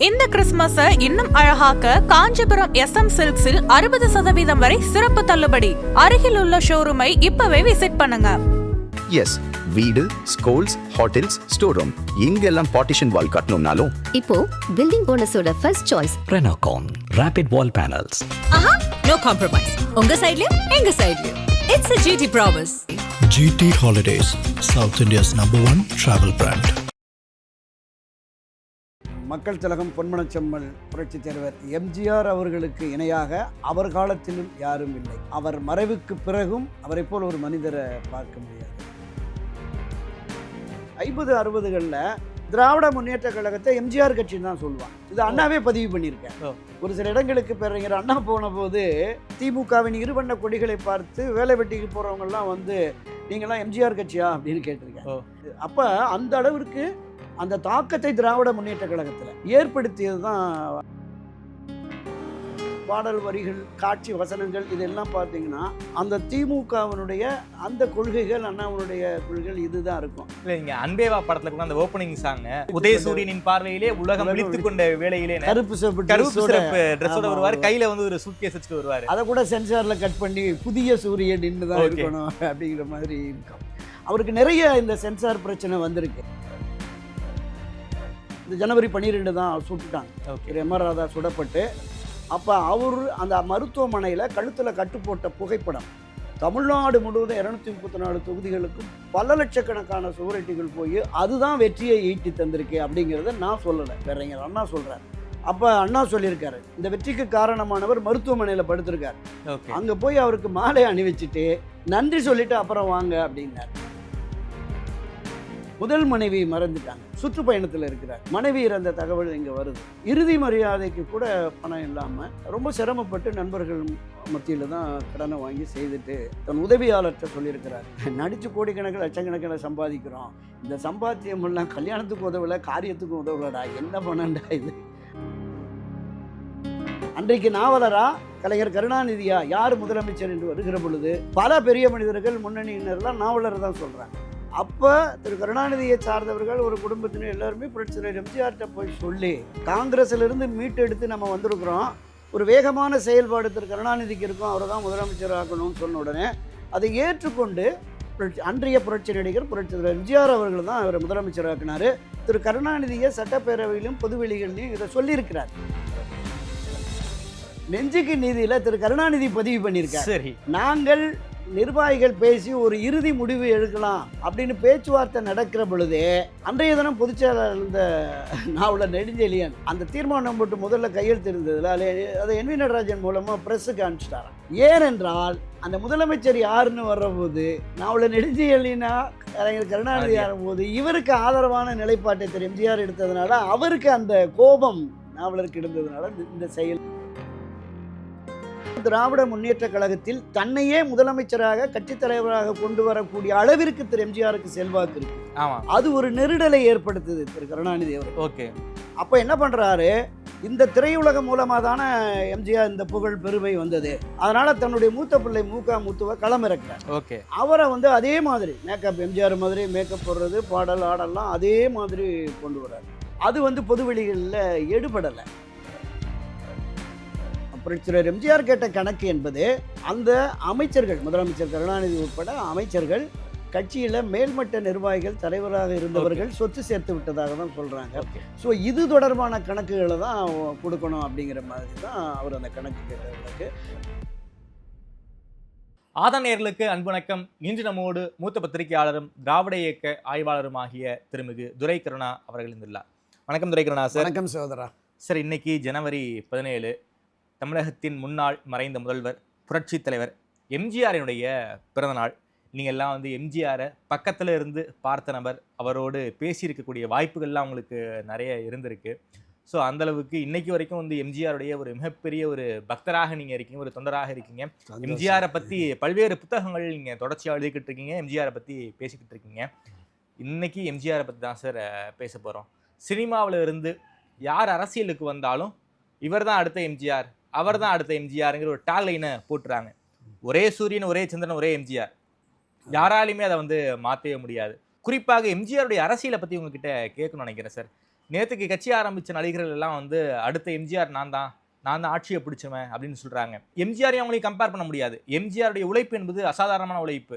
இந்த கிறிஸ்துமஸை இன்னும் அழகாக்க காஞ்சிபுரம் SM சில்க்ஸில் 60% வரை சிறப்பு தள்ளுபடி. அருகில் உள்ள ஷோரூமை இப்பவே விசிட் பண்ணுங்க. எஸ், வீடு, ஸ்கூல்ஸ், ஹோட்டல்ஸ், ஸ்டோர் ரூம் இங்கெல்லாம் பார்ட்டிஷன் வால் கட்டணும்னாலும் இப்போ பில்டிங் ஓனர்ஸோட first choice Renocon Rapid Wall Panels. No compromise. உங்க சைடுலயும் எங்க சைடுலயும். It's a GT promise. GT Holidays, South India's #1 travel brand. மக்கள் திலகம் பொன்மனச்செம்மல் புரட்சித் தலைவர் எம்ஜிஆர் அவர்களுக்கு இணையாக அவர் காலத்திலும் யாரும் இல்லை. அவர் மறைவுக்கு பிறகும் அவரை போல் ஒரு மனிதரை பார்க்க முடியாது. 50-60களில் திராவிட முன்னேற்ற கழகத்தை எம்ஜிஆர் கட்சின்னு தான் சொல்லுவாங்க. இது அண்ணாவே பதிவு பண்ணியிருக்கேன். ஒரு சில இடங்களுக்கு பேரறிஞர் அண்ணா போன போது திமுகவின் இருவண்ண கொடிகளை பார்த்து வேலை வெட்டிக்கு போகிறவங்கெல்லாம் வந்து நீங்களாம் எம்ஜிஆர் கட்சியா அப்படின்னு கேட்டிருக்கேன். அப்போ அந்த அளவிற்கு அந்த தாக்கத்தை திராவிட முன்னேற்ற கழகத்தில் ஏற்படுத்தியது தான். பாடல் வரிகள், காட்சி வசனங்கள் இதெல்லாம் பார்த்தீங்கன்னா அந்த திமுகவினுடைய அந்த கொள்கைகள், அண்ணாவுடைய கொள்கைகள் இதுதான் இருக்கும். இல்லை, நீங்கள் அன்பேவா படத்தில் கூட அந்த ஓப்பனிங் சாங் உதயசூரியனின் பார்வையிலே உலகம் விழித்துக் கொண்ட வேளையிலே கருப்பு சிறப்பு ட்ரெஸ்ஸோட வருவார், கையில் வந்து ஒரு சூட்கேஸ் வச்சுட்டு வருவார். அதை கூட சென்சாரில் கட் பண்ணி புதிய சூரியன் நின்று தான் இருக்கணும் அப்படிங்கிற மாதிரி இருக்கும். அவருக்கு நிறைய இந்த சென்சார் பிரச்சனை வந்திருக்கு. இந்த ஜனவரி 12 தான் சுட்டுட்டாங்க. எம்.ஆர். ராதா சுடப்பட்டு அப்போ அவர் அந்த மருத்துவமனையில் கழுத்தில் கட்டு போட்ட புகைப்படம் தமிழ்நாடு முழுவதும் 234 தொகுதிகளுக்கும் பல லட்சக்கணக்கான சுவரொட்டிகள் போய் அதுதான் வெற்றியை ஈட்டி தந்திருக்கு அப்படிங்கிறத நான் சொல்லலை, பேரறிஞர் அண்ணா சொல்கிறார். அப்போ அண்ணா சொல்லியிருக்காரு, இந்த வெற்றிக்கு காரணமானவர் மருத்துவமனையில் படுத்திருக்கார். அங்கே போய் அவருக்கு மாலை அணிவிச்சுட்டு நன்றி சொல்லிட்டு அப்புறம் வாங்க அப்படின்னார். முதல் மனைவி மறந்துட்டாங்க, சுற்றுப்பயணத்தில் இருக்கிறார். மனைவி இறந்த தகவல் இங்கே வருது. இறுதி மரியாதைக்கு கூட பணம் இல்லாமல் ரொம்ப சிரமப்பட்டு நண்பர்கள் மத்தியில் தான் கடனை வாங்கி செய்துட்டு தன் உதவியாளர்கிட்ட சொல்லியிருக்கிறார், நடித்து கோடிக்கணக்கில் லட்சக்கணக்கில் சம்பாதிக்கிறோம், இந்த சம்பாத்தியம் எல்லாம் கல்யாணத்துக்கு உதவலை, காரியத்துக்கும் உதவலடா, என்ன பண்ணண்டா இது. அன்றைக்கு நாவலரா கலைஞர் கருணாநிதியா யார் முதலமைச்சர் என்று வருகிற பொழுது பல பெரிய மனிதர்கள், முன்னணியினர்லாம் நாவலர் தான் சொல்கிறாங்க. அப்போ திரு கருணாநிதியை சார்ந்தவர்கள் ஒரு குடும்பத்தினர் எல்லாருமே புரட்சி தலைவர் எம்ஜிஆர்கிட்ட போய் சொல்லி காங்கிரஸிலிருந்து மீட்டெடுத்து நம்ம வந்திருக்கிறோம், ஒரு வேகமான செயல்பாடு திரு கருணாநிதிக்கு இருக்கும், அவரை தான் முதலமைச்சர் ஆக்கணும்னு சொன்ன உடனே அதை ஏற்றுக்கொண்டு அன்றைய புரட்சி நடிகர் புரட்சி தலைவர் எம்ஜிஆர் அவர்கள் தான் அவரை முதலமைச்சர் ஆக்கினார். திரு கருணாநிதியை சட்டப்பேரவையிலும் பொதுவெளிகள்லையும் இதை சொல்லியிருக்கிறார். நெஞ்சுக்கு நீதியில் திரு கருணாநிதி பதிவு பண்ணியிருக்கார். சரி, நாங்கள் நிர்வாகிகள் பேசி ஒரு இறுதி முடிவு எடுக்கலாம் அப்படின்னு பேச்சுவார்த்தை நடக்கிற பொழுதே அன்றைய தினம் பொதுச்செயலாளர் இருந்த நாவலர் நெடுஞ்செழியன் அந்த தீர்மானம் போட்டு முதல்ல கையெழுத்து இருந்ததில் அதை NV நடராஜன் மூலமாக ப்ரெஸ்ஸுக்கு அனுப்பிச்சிட்டாராம். ஏனென்றால் அந்த முதலமைச்சர் யாருன்னு வர்றபோது நாவலர் நெடுஞ்செழியனா கலைஞர் கருணாநிதி ஆகும்போது இவருக்கு ஆதரவான நிலைப்பாட்டை திரு எம்ஜிஆர் எடுத்ததுனால அவருக்கு அந்த கோபம் நாவலருக்கு இருந்ததுனால இந்த செயல். திராவிட முன்னேற்ற கழகத்தில் தன்னையே முதலமைச்சராக கட்சித் தலைவராக கொண்டு வரக்கூடிய அளவிற்கு திரு எம்ஜிஆருக்கு செல்வாக்கு இருக்கு. அது ஒரு நெருடலை ஏற்படுத்துது திரு கருணாநிதி அவர். ஓகே, அப்போ என்ன பண்றாரு, இந்த திரையுலகம் மூலமாக தானே எம்ஜிஆர் இந்த புகழ் பெருமை வந்தது, அதனால தன்னுடைய மூத்த பிள்ளை முத்துவை களமிறக்கிறார். ஓகே, அவரை வந்து அதே மாதிரி மேக்கப் எம்ஜிஆர் மாதிரி மேக்கப் போடுறது, பாடல் ஆடலாம் அதே மாதிரி கொண்டு வர்றாரு. அது வந்து பொதுவெளிகளில் எடுபடலை. புரட்சியாளர் எம்ஜிஆர் கேட்ட கணக்கு என்பது அந்த அமைச்சர்கள், முதலமைச்சர் கருணாநிதி உட்பட அமைச்சர்கள், கட்சியில் மேல்மட்ட நிர்வாகிகள், தலைவராக இருந்தவர்கள் சொத்து சேர்த்து விட்டதாக தான் சொல்கிறாங்க. ஸோ இது தொடர்பான கணக்குகளை தான் கொடுக்கணும் அப்படிங்கிற மாதிரி தான் அவர் அந்த கணக்கு கேட்டவர்களுக்கு. ஆதநேயர்களுக்கு அன்பு வணக்கம். இன்று நம்மோடு மூத்த பத்திரிகையாளரும் திராவிட இயக்க ஆய்வாளரும் ஆகிய திருமிகு துரை கருணா அவர்கள் இருந்துள்ளார். வணக்கம் துரை கருணா சார். வணக்கம் சகோதரா. சார், இன்னைக்கு ஜனவரி 17, தமிழகத்தின் முன்னாள் மறைந்த முதல்வர் புரட்சி தலைவர் எம்ஜிஆரினுடைய பிறந்தநாள். நீங்கள் எல்லாம் வந்து எம்ஜிஆரை பக்கத்தில் இருந்து பார்த்த நபர், அவரோடு பேசியிருக்கக்கூடிய வாய்ப்புகள்லாம் உங்களுக்கு நிறைய இருந்திருக்கு. ஸோ அந்தளவுக்கு இன்னைக்கு வரைக்கும் வந்து எம்ஜிஆருடைய ஒரு மிகப்பெரிய ஒரு பக்தராக நீங்கள் இருக்கீங்க, ஒரு தொண்டராக இருக்கீங்க. எம்ஜிஆரை பற்றி பல்வேறு புத்தகங்கள் நீங்கள் தொடர்ச்சியாக எழுதிக்கிட்டு இருக்கீங்க, எம்ஜிஆரை பற்றி பேசிக்கிட்டு இருக்கீங்க. இன்னைக்கு எம்ஜிஆரை பற்றி தான் சார் பேச போகிறோம். சினிமாவில் இருந்து யார் அரசியலுக்கு வந்தாலும் இவர் தான் அடுத்த எம்ஜிஆர், அவர் தான் அடுத்த எம்ஜிஆருங்கிற ஒரு டாக்லைனை போட்டுறாங்க. ஒரே சூரியன், ஒரே சந்திரன், ஒரே எம்ஜிஆர். யாராலையுமே அதை வந்து மாற்றவே முடியாது. குறிப்பாக எம்ஜிஆருடைய அரசியலை பற்றி உங்ககிட்ட கேட்கணும்னு நினைக்கிறேன் சார். நேற்றுக்கு கட்சி ஆரம்பித்த நடிகர்கள் எல்லாம் வந்து அடுத்த எம்ஜிஆர் நான் தான் ஆட்சியை பிடிச்சவன் அப்படின்னு சொல்கிறாங்க. எம்ஜிஆரையும் அவங்களையும் கம்பேர் பண்ண முடியாது. எம்ஜிஆருடைய உழைப்பு என்பது அசாதாரணமான உழைப்பு.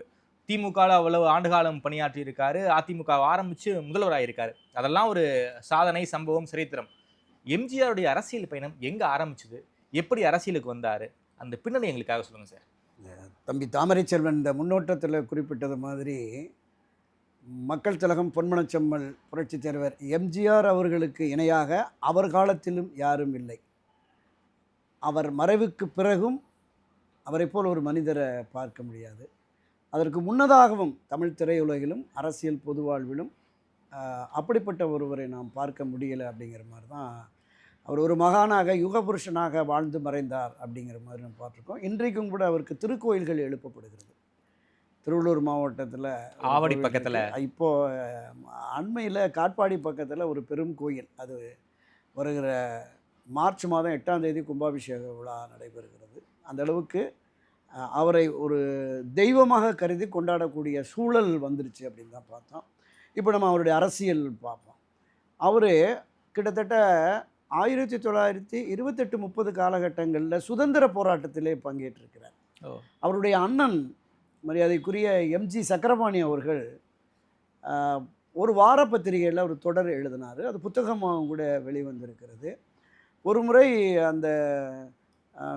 திமுகவில் அவ்வளவு ஆண்டுகாலம் பணியாற்றி இருக்காரு, அதிமுக ஆரம்பித்து முதல்வராயிருக்காரு. அதெல்லாம் ஒரு சாதனை, சம்பவம், சரித்திரம். எம்ஜிஆருடைய அரசியல் பயணம் எங்கே ஆரம்பிச்சது, எப்படி அரசியலுக்கு வந்தார், அந்த பின்னணி எங்களுக்காக சொல்லுங்கள் சார். தம்பி தாமரை செல்வன் இந்த முன்னோட்டத்தில் குறிப்பிட்டது மாதிரி மக்கள் திலகம் பொன்மனச்செம்மல் புரட்சித் தலைவர் எம்ஜிஆர் அவர்களுக்கு இணையாக அவர் காலத்திலும் யாரும் இல்லை. அவர் மறைவுக்கு பிறகும் அவரை போல் ஒரு மனிதரை பார்க்க முடியாது. அதற்கு முன்னதாகவும் தமிழ் திரையுலகிலும் அரசியல் பொது வாழ்விலும் அப்படிப்பட்ட ஒருவரை நாம் பார்க்க முடியலை அப்படிங்கிற மாதிரி தான். அவர் ஒரு மகானாக யுகபுருஷனாக வாழ்ந்து மறைந்தார் அப்படிங்கிற மாதிரி நம்ம பார்த்துருக்கோம். இன்றைக்கும் கூட அவருக்கு திருக்கோயில்கள் எழுப்பப்படுகிறது. திருவள்ளூர் மாவட்டத்தில் ஆவடி பக்கத்தில், இப்போது அண்மையில் காட்பாடி பக்கத்தில் ஒரு பெரும் கோயில், அது வருகிற மார்ச் மாதம் 8ஆம் தேதி கும்பாபிஷேக விழா நடைபெறுகிறது. அந்த அளவுக்கு அவரை ஒரு தெய்வமாக கருதி கொண்டாடக்கூடிய சூழல் வந்துருச்சு அப்படின்னு தான் பார்த்தோம். இப்போ நம்ம அவருடைய அரசியல் பார்ப்போம். அவர் கிட்டத்தட்ட 1928-30 காலகட்டங்களில் சுதந்திர போராட்டத்திலே பங்கேற்றிருக்கிறார். அவருடைய அண்ணன் மரியாதைக்குரிய எம்ஜி சக்கரபாணி அவர்கள் ஒரு வார பத்திரிகையில் ஒரு தொடர் எழுதினார். அது புத்தகமாக கூட வெளிவந்திருக்கிறது. ஒரு முறை அந்த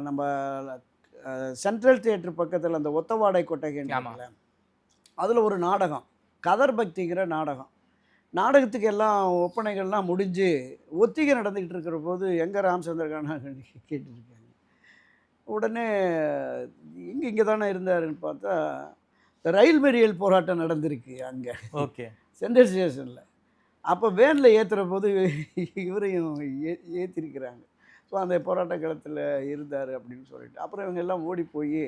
நம்ம சென்ட்ரல் தியேட்டர் பக்கத்தில் அந்த ஒத்தவாடை கொட்டகைல அதில் ஒரு நாடகம், கதர் பக்திங்கிற நாடகம். நாடகத்துக்கு எல்லாம் ஒப்பனைகள்லாம் முடிஞ்சு ஒத்திகை நடந்துக்கிட்டு இருக்கிற போது எங்கே ராமச்சந்திரகானா கேட்டுருக்காங்க. உடனே இங்கே தானே இருந்தாருன்னு பார்த்தா ரயில் மறியல் போராட்டம் நடந்திருக்கு அங்கே. ஓகே, சென்ட்ரல் ஸ்டேஷனில். அப்போ வேனில் ஏற்றுற போது இவரையும் ஏற்றிருக்கிறாங்க. ஸோ அந்த போராட்ட காலத்தில் இருந்தார் அப்படின்னு சொல்லிட்டு அப்புறம் இவங்க எல்லாம் ஓடி போய்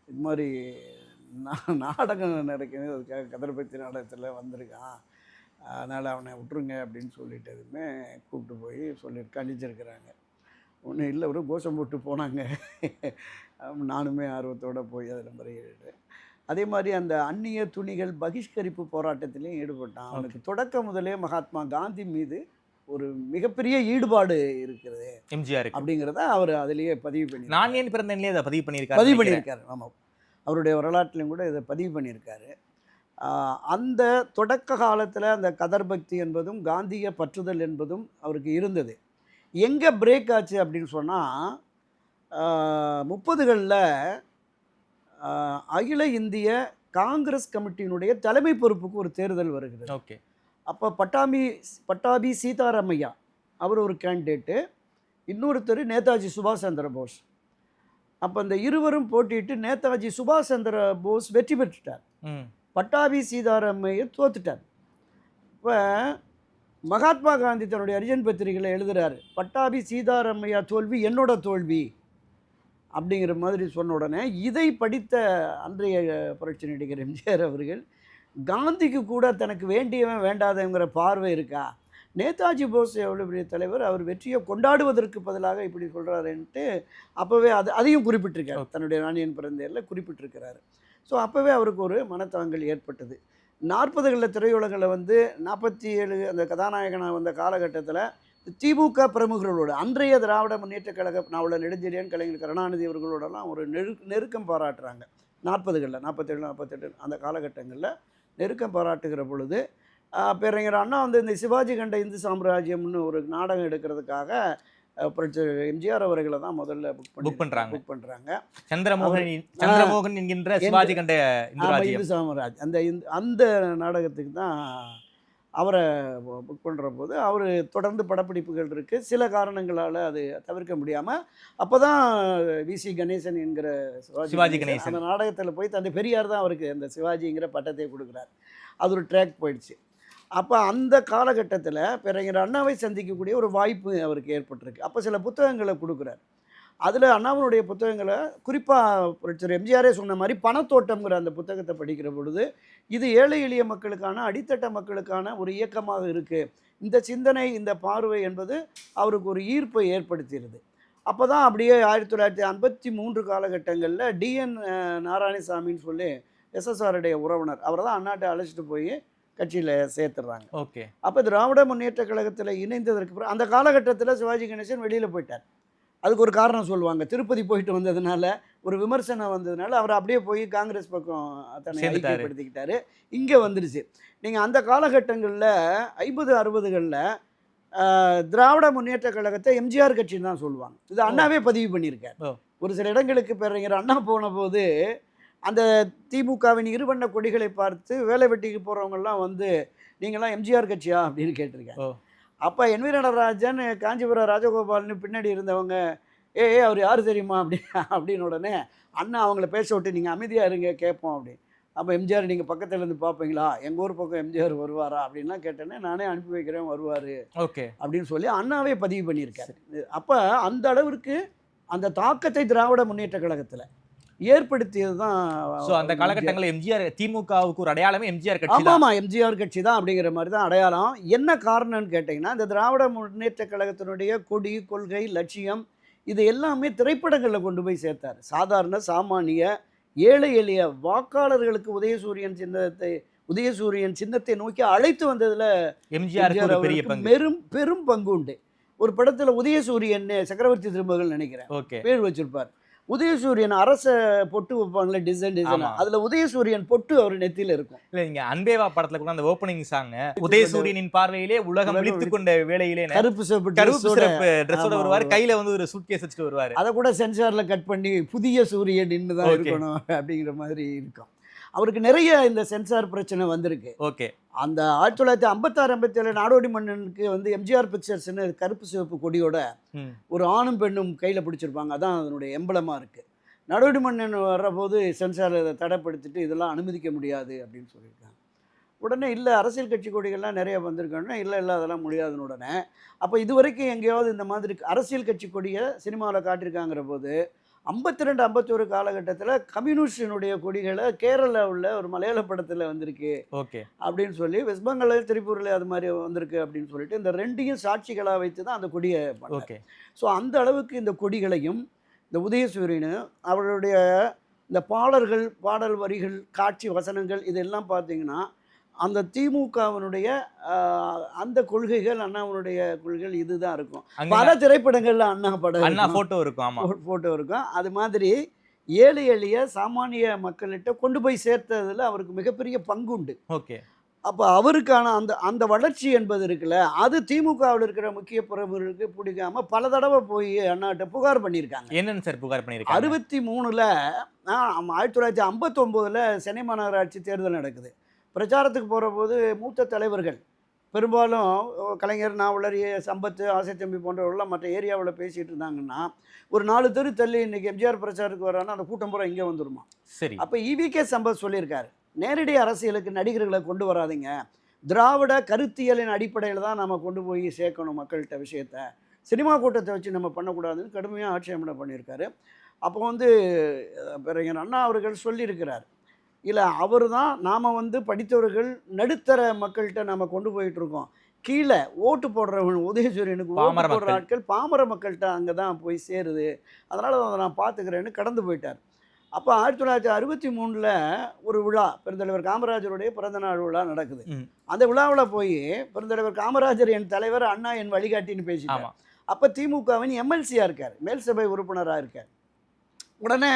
இது மாதிரி நாடகம் நடக்குது, அதுக்காக கதர்பக்தி நாடகத்தில் வந்திருக்கான், அதனால் அவனை விட்டுருங்க அப்படின்னு சொல்லிட்டதுமே கூப்பிட்டு போய் கண்டிச்சிருக்கிறாங்க. ஒன்றும் இல்லை, ஒரு கோஷம் போட்டு போனாங்க. நானுமே ஆர்வத்தோடு போய் அதில் முறையிட்டு அதே மாதிரி அந்த அந்நிய துணிகள் பகிஷ்கரிப்பு போராட்டத்திலையும் ஈடுபட்டான். அவனுக்கு தொடக்க முதலே மகாத்மா காந்தி மீது ஒரு மிகப்பெரிய ஈடுபாடு இருக்கிறது எம்ஜிஆர் அப்படிங்கிறத அவர் அதிலேயே பதிவு பண்ணி, நான் ஏன் பிறந்தேன்லேயே அதை பதிவு பண்ணியிருக்காரு. ஆமாம், அவருடைய வரலாற்றிலையும் கூட இதை பதிவு பண்ணியிருக்காரு. அந்த தொடக்க காலத்தில் அந்த கதர் பக்தி என்பதும் காந்திய பற்றுதல் என்பதும் அவருக்கு இருந்தது. எங்கே பிரேக் ஆச்சு அப்படின்னு சொன்னால் 30களில் அகில இந்திய காங்கிரஸ் கமிட்டியினுடைய தலைமை பொறுப்புக்கு ஒரு தேர்தல் வருகிறது. ஓகே, அப்போ பட்டாபி சீதாராமையா அவர் ஒரு கேண்டிடேட்டு, இன்னொருத்தர் நேதாஜி சுபாஷ் சந்திர போஸ். அப்போ அந்த இருவரும் போட்டிட்டு நேதாஜி சுபாஷ் சந்திர போஸ் வெற்றி பெற்றுட்டார், பட்டாபி சீதாராமையா தோத்துட்டார். இப்போ மகாத்மா காந்தி தன்னுடைய அரிஜன் பத்திரிகையில் எழுதுகிறாரு, பட்டாபி சீதாராமையா தோல்வி என்னோட தோல்வி அப்படிங்கிற மாதிரி சொன்ன உடனே இதை படித்த அன்றைய புரட்சி நடிகர் எம்ஜிஆர் அவர்கள், காந்திக்கு கூட தனக்கு வேண்டியவன் வேண்டாதவங்கிற பார்வை இருக்கா, நேதாஜி போஸ் எவ்வளோ பெரிய தலைவர், அவர் வெற்றியை கொண்டாடுவதற்கு பதிலாக இப்படி சொல்கிறாருன்ட்டு அப்போவே அதையும் குறிப்பிட்டிருக்காரு, தன்னுடைய நானியன் பிறந்தேரில் குறிப்பிட்டிருக்கிறாரு. ஸோ அப்போவே அவருக்கு ஒரு மனத்தாங்கல் ஏற்பட்டது. 40களில் திரையுலகில் 47 அந்த கதாநாயகனாக வந்த காலகட்டத்தில் திமுக பிரமுகர்களோடு அன்றைய திராவிட முன்னேற்ற கழக நாவலர் நெடுஞ்செழியன், கலைஞர் கருணாநிதி அவர்களோடலாம் ஒரு நெருக்கம் பாராட்டுறாங்க. 40களில் 47 48 அந்த காலகட்டங்களில் நெருக்கம் பாராட்டுகிற பொழுது பேரறிஞர் அண்ணா இந்த சிவாஜி கண்ட இந்து சாம்ராஜ்யம்னு ஒரு நாடகம் எடுக்கிறதுக்காக எம்ஜிஆர் அவர்களை தான் முதல்ல புக் பண்ணுறாங்க. சந்திரமோகன் என்கின்ற சிவாஜி கண்ட இந்து சாம்ராஜ் அந்த நாடகத்துக்கு தான் அவரை புக் பண்ணுற போது அவர் தொடர்ந்து படப்பிடிப்புகள் இருக்குது, சில காரணங்களால் அது தவிர்க்க முடியாமல் அப்போ தான் விசி கணேசன் என்கிற சிவாஜி கணேசன் அந்த நாடகத்தில் போய் தந்தை பெரியார் தான் அவருக்கு அந்த சிவாஜிங்கிற பட்டத்தை கொடுக்குறார். அது ஒரு ட்ராக் போயிடுச்சு. அப்போ அந்த காலகட்டத்தில் பேரறிஞர் அண்ணாவை சந்திக்கக்கூடிய ஒரு வாய்ப்பு அவருக்கு ஏற்பட்டிருக்கு. அப்போ சில புத்தகங்களை கொடுக்குறார். அதில் அண்ணாவினுடைய புத்தகங்களை குறிப்பாக புரட்சியர் எம்ஜிஆரே சொன்ன மாதிரி பணத்தோட்டம்ங்கிற அந்த புத்தகத்தை படிக்கிற பொழுது இது ஏழை எளிய மக்களுக்கான அடித்தட்ட மக்களுக்கான ஒரு இயக்கமாக இருக்குது, இந்த சிந்தனை இந்த பார்வை என்பது அவருக்கு ஒரு ஈர்ப்பை ஏற்படுத்திடுது. அப்போ தான் அப்படியே 1953 காலகட்டங்களில் டிஎன் நாராயணசாமின்னு சொல்லி எஸ்எஸ்ஆருடைய உறவினர், அவரை தான் அண்ணாட்டை அழைச்சிட்டு போய் கட்சியில் சேர்த்துடுறாங்க. ஓகே. அப்போ திராவிட முன்னேற்ற கழகத்தில் இணைந்ததற்கு பிறகு அந்த காலகட்டத்தில் சிவாஜி கணேசன் வெளியில் போயிட்டார். அதுக்கு ஒரு காரணம் சொல்லுவாங்க. திருப்பதி போயிட்டு வந்ததுனால ஒரு விமர்சனம் வந்ததுனால அவர் அப்படியே போய் காங்கிரஸ் பக்கம் தன்னை ஐக்கியப்படுத்திக்கிட்டாரு. இங்கே வந்துடுச்சு. நீங்கள் அந்த காலகட்டங்களில் 50-60களில் திராவிட முன்னேற்ற கழகத்தை எம்ஜிஆர் கட்சின்னு தான் சொல்லுவாங்க. இது அண்ணாவே பதிவு பண்ணியிருக்கார். ஒரு சில இடங்களுக்கு பேரறிஞர் அண்ணா போன போது அந்த திமுகவின் இருவண்ண கொடிகளை பார்த்து வேலை வெட்டிக்கு போகிறவங்கெல்லாம் வந்து நீங்களாம் எம்ஜிஆர் கட்சியா அப்படின்னு கேட்டிருக்காங்க. அப்போ என் வி நடராஜன், காஞ்சிபுரம் ராஜகோபால்னு பின்னாடி இருந்தவங்க அவர் யார் தெரியுமா அப்படின்னு உடனே அண்ணா அவங்கள பேச விட்டு நீங்கள் அமைதியாக இருங்க கேட்போம் அப்படி. அப்போ எம்ஜிஆர் நீங்கள் பக்கத்தில் இருந்து பார்ப்பீங்களா, எங்கள் ஊர் பக்கம் எம்ஜிஆர் வருவாரா அப்படின்லாம் கேட்டேன்னே நானே அனுப்பி வைக்கிறேன் வருவார் ஓகே அப்படின்னு சொல்லி அண்ணாவே பதிவு பண்ணியிருக்காரு. அப்போ அந்த அளவிற்கு அந்த தாக்கத்தை திராவிட முன்னேற்ற கழகத்தில் ஏற்படுத்தியது தான். ஸோ அந்த காலகட்டங்களில் எம்ஜிஆர் திமுகவுக்கு ஒரு அடையாளமே எம்ஜிஆர் கட்சி. ஆமாம், எம்ஜிஆர் கட்சி தான் அப்படிங்கிற மாதிரி தான் அடையாளம். என்ன காரணம்னு கேட்டிங்கன்னா இந்த திராவிட முன்னேற்ற கழகத்தினுடைய கொடி, கொள்கை, லட்சியம் இது எல்லாமே திரைப்படங்களில் கொண்டு போய் சேர்த்தார். சாதாரண சாமானிய ஏழை எளிய வாக்காளர்களுக்கு உதயசூரியன் சின்னத்தை நோக்கி அழைத்து வந்ததில் எம்ஜிஆர் பெரும் பங்கு உண்டு. ஒரு படத்தில் உதயசூரியன் சக்கரவர்த்தி திருமகள் நினைக்கிறேன் பேர் வச்சிருப்பார். உதயசூரியன் அரச பொட்டு வைப்பாங்களே டிசைன் அதுல உதயசூரியன் பொட்டு அவர் நெத்தியில இருக்கும். இல்ல நீங்க அன்பேவா படத்துல கூட அந்த ஓப்பனிங் சாங் உதயசூரியனின் பார்வையிலே உலகம் விழித்துக் கொண்ட வேளையிலே கருப்பு சிறப்பு ட்ரெஸ்ஸோட வருவார், கையில வந்து ஒரு சூட்கேஸ் வச்சுட்டு வருவாரு. அதை கூட சென்சார்ல கட் பண்ணி புதிய சூரியன் தான் இருக்கணும் அப்படிங்கிற மாதிரி இருக்கும். அவருக்கு நிறைய இந்த சென்சார் பிரச்சனை வந்திருக்கு. ஓகே. அந்த 1956-57 நாடோடி மன்னனுக்கு வந்து எம்ஜிஆர் பிக்சர்ஸ்னு கருப்பு சிவப்பு கொடியோட ஒரு ஆணும் பெண்ணும் கையில் பிடிச்சிருப்பாங்க. அதான் அதனுடைய எம்பளமாக இருக்குது. நாடோடி மன்னன் வர்றபோது சென்சார் இதை தடைப்படுத்திட்டு இதெல்லாம் அனுமதிக்க முடியாது அப்படின்னு சொல்லியிருக்காங்க. உடனே இல்லை அரசியல் கட்சி கொடிகள்லாம் நிறைய வந்திருக்கோன்னா இல்லை அதெல்லாம் முடியாதுன்னு உடனே அப்போ இது வரைக்கும் எங்கேயாவது இந்த மாதிரி அரசியல் கட்சி கொடியை சினிமாவில் காட்டியிருக்காங்கிற போது 52-51 காலகட்டத்தில் கம்யூனிஸ்டினுடைய கொடிகளை கேரளா உள்ள ஒரு மலையாள படத்தில் வந்திருக்கு அப்படின்னு சொல்லி, வெஸ்ட் பெங்கால் திரிபுரில் அது மாதிரி வந்திருக்கு அப்படின்னு சொல்லிட்டு இந்த ரெண்டையும் சாட்சிகளாக வைத்து தான் அந்த கொடியை பண்ணாங்க. ஸோ அந்த அளவுக்கு இந்த கொடிகளையும் இந்த உதயசூரியனும் அவருடைய இந்த பாடல் வரிகள், காட்சி வசனங்கள் இதெல்லாம் பார்த்தீங்கன்னா அந்த திமுகவினுடைய அந்த கொள்கைகள், அண்ணாவுடைய கொள்கைகள் இதுதான் இருக்கும். பல திரைப்படங்கள்ல அண்ணா போட்டோ இருக்கும். அது மாதிரி ஏழை எளிய சாமானிய மக்கள்கிட்ட கொண்டு போய் சேர்த்ததுல அவருக்கு மிகப்பெரிய பங்கு உண்டு. ஓகே. அப்போ அவருக்கான அந்த வளர்ச்சி என்பது இருக்குல்ல, அது திமுகவில் இருக்கிற முக்கிய பிரமுகர்களுக்கு பிடிக்காம பல தடவை போய் அண்ணாட்ட புகார் பண்ணியிருக்காங்க. என்னன்னு சார் புகார் பண்ணியிருக்காங்க? 63ல் 1959 சென்னை மாநகராட்சி தேர்தல் நடக்குது. பிரச்சாரத்துக்கு போகிற போது மூத்த தலைவர்கள் பெரும்பாலும் கலைஞர், நாவலர், சம்பத்து, ஆசைத்தம்பி போன்றவர்கள்லாம் மற்ற ஏரியாவில் பேசிகிட்டு இருந்தாங்கன்னா ஒரு 4 தெரு தள்ளி இன்றைக்கி எம்ஜிஆர் பிரச்சாரத்துக்கு வரான்னா அந்த கூட்டம் பூரா இங்கே வந்துடுமா. சரி. அப்போ ஈவிகே சம்பத் சொல்லியிருக்காரு, நேரடி அரசியலுக்கு நடிகர்களை கொண்டு வராதிங்க, திராவிட கருத்தியலின் அடிப்படையில் தான் நம்ம கொண்டு போய் சேர்க்கணும் மக்கள்கிட்ட விஷயத்தை, சினிமா கூட்டத்தை வச்சு நம்ம பண்ணக்கூடாதுன்னு கடுமையாக ஆட்சேபனை பண்ணியிருக்காரு. அப்போ வந்து பேரறிஞர் அண்ணா அவர்கள் சொல்லியிருக்கிறார், இல்லை அவர் தான் நாம் வந்து படித்தவர்கள் நடுத்தர மக்கள்கிட்ட நம்ம கொண்டு போயிட்டுருக்கோம், கீழே ஓட்டு போடுறவங்க உதயசூரியனுக்கு ஓட்டு போடுற ஆட்கள் பாமர மக்கள்கிட்ட அங்கே தான் போய் சேருது, அதனால் அதை நான் பார்த்துக்கிறேன்னு கடந்து போயிட்டார். அப்போ 1963 ஒரு விழா, பெருந்தலைவர் காமராஜருடைய பிறந்தநாள் விழா நடக்குது. அந்த விழாவில் போய் பெருந்தலைவர் காமராஜர் என் தலைவர், அண்ணா என் வழிகாட்டின்னு பேசிட்டாங்க. அப்போ திமுகவின் எம்எல்சியாக இருக்கார், மேல் சபை உறுப்பினராக இருக்கார். உடனே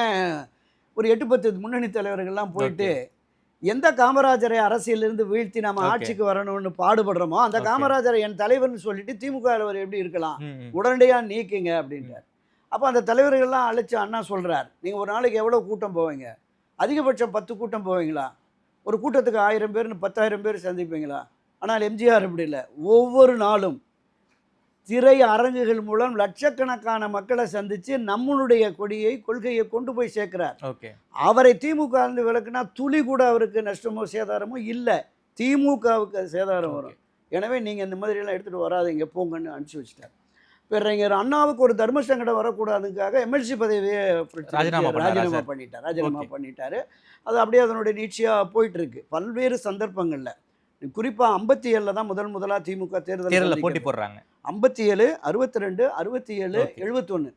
ஒரு 8-10 முன்னணி தலைவர்கள்லாம் போயிட்டு எந்த காமராஜரை அரசியலிருந்து வீழ்த்தி நம்ம ஆட்சிக்கு வரணும்னு பாடுபடுறோமோ அந்த காமராஜரை என் தலைவர்னு சொல்லிட்டு திமுக தலைவர் எப்படி இருக்கலாம், உடனடியாக நீக்குங்க அப்படின்றார். அப்போ அந்த தலைவர்கள்லாம் அழைச்சி அண்ணா சொல்கிறார், நீங்கள் ஒரு நாளைக்கு எவ்வளோ கூட்டம் போவீங்க, அதிகபட்சம் 10 கூட்டம் போவீங்களா, ஒரு கூட்டத்துக்கு 1000 பேர்னு 10,000 பேர் சந்திப்பீங்களா? ஆனால் எம்ஜிஆர் இப்படி இல்லை, ஒவ்வொரு நாளும் திரை அரங்குகள் மூலம் லட்சக்கணக்கான மக்களை சந்தித்து நம்மளுடைய கொடியை, கொள்கையை கொண்டு போய் சேர்க்கிறார். அவரை திமுக இருந்து விலக்குனா துளி கூட அவருக்கு நஷ்டமோ சேதாரமோ இல்லை, திமுகவுக்கு சேதாரம் வரும். எனவே நீங்கள் இந்த மாதிரியெல்லாம் எடுத்துகிட்டு வராதிங்க போங்கன்னு அனுப்பிச்சி வச்சுட்டார். பேரறிஞர் அண்ணாவுக்கு ஒரு தர்ம சங்கடம் வரக்கூடாதுக்காக எம்எல்சி பதவியே ராஜினாமா பண்ணிட்டார். அது அப்படியே அதனுடைய நீட்சியாக போயிட்டுருக்கு. பல்வேறு சந்தர்ப்பங்களில் குறிப்பாக 57 தான் முதலாக திமுக தேர்தலில் போட்டி போடுறாங்க. 57, 62, 67, 71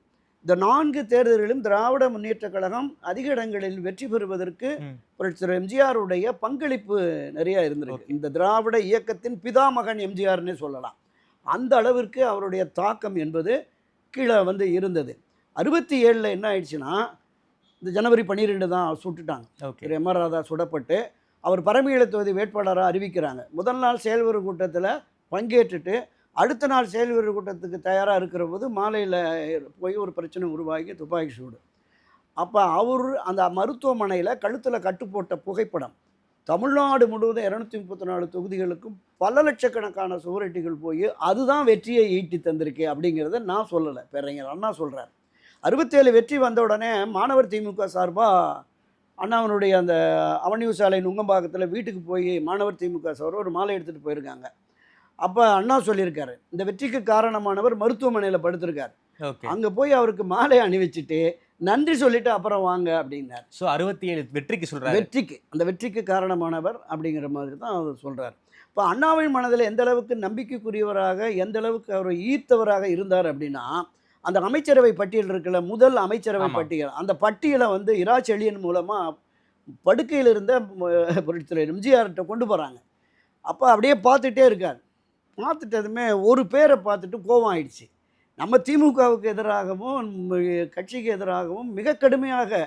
இந்த 4 தேர்தல்களிலும் திராவிட முன்னேற்றக் கழகம் அதிக இடங்களில் வெற்றி பெறுவதற்கு புரட்சித் எம்ஜிஆருடைய பங்களிப்பு நிறைய இருந்திருக்கு. இந்த திராவிட இயக்கத்தின் பிதாமகன் எம்ஜிஆர்னே சொல்லலாம். அந்த அளவிற்கு அவருடைய தாக்கம் என்பது கீழே வந்து இருந்தது. 67 என்ன ஆயிடுச்சுன்னா, இந்த ஜனவரி 12 தான் சுட்டுட்டாங்க. திரு எம் ஆர் ராதா சுடப்பட்டு அவர் பரமேல தொகுதி வேட்பாளராக அறிவிக்கிறாங்க. முதல் நாள் செயல்வீரர் கூட்டத்தில் பங்கேற்றுட்டு அடுத்த நாள் செயல்வீரர் கூட்டத்துக்கு தயாராக இருக்கிற போது மாலையில் போய் ஒரு பிரச்சனை உருவாகி துப்பாக்கி சூடு. அப்போ அவர் அந்த மருத்துவமனையில் கழுத்தில் கட்டு போட்ட புகைப்படம் தமிழ்நாடு முழுவதும் 234 தொகுதிகளுக்கும் பல லட்சக்கணக்கான சுவரொட்டிகள் போய் அதுதான் வெற்றியை ஈட்டி தந்திருக்கு அப்படிங்கிறத நான் சொல்லலை, பேரறிஞர் அண்ணா சொல்கிறார். 67 வெற்றி வந்த உடனே மாணவர் திமுக சார்பாக அண்ணாவனுடைய அந்த அவனியூ சாலை நுங்கம்பாக்கத்தில் வீட்டுக்கு போய் மாணவர் திமுக சார்பாக ஒரு மாலை எடுத்துகிட்டு போயிருக்காங்க. அப்போ அண்ணா சொல்லியிருக்காரு, இந்த வெற்றிக்கு காரணமானவர் மருத்துவமனையில் படுத்திருக்கார், அங்கே போய் அவருக்கு மாலை அணிவிச்சுட்டு நன்றி சொல்லிட்டு அப்புறம் வாங்க அப்படின்னார். ஸோ 67 வெற்றிக்கு சொல்கிறார், வெற்றிக்கு அந்த வெற்றிக்கு காரணமானவர் அப்படிங்கிற மாதிரி தான் அவர் சொல்கிறார். இப்போ அண்ணாவின் மனதில் எந்த அளவுக்கு நம்பிக்கைக்குரியவராக எந்த அளவுக்கு அவர் ஈர்த்தவராக இருந்தார் அப்படின்னா, அந்த அமைச்சரவை பட்டியல் இருக்குல்ல, முதல் அமைச்சரவை பட்டியல், அந்த பட்டியலை வந்து இரா செழியன் மூலமாக படுக்கையில் இருந்த புரட்சித் எம்ஜிஆர்கிட்ட கொண்டு போகிறாங்க. அப்போ அப்படியே பார்த்துட்டே இருக்கார். பார்த்துட்டதுமே ஒரு பேரை பார்த்துட்டு கோபம் ஆயிடுச்சு. நம்ம திமுகவுக்கு எதிராகவும் கட்சிக்கு எதிராகவும் மிக கடுமையாக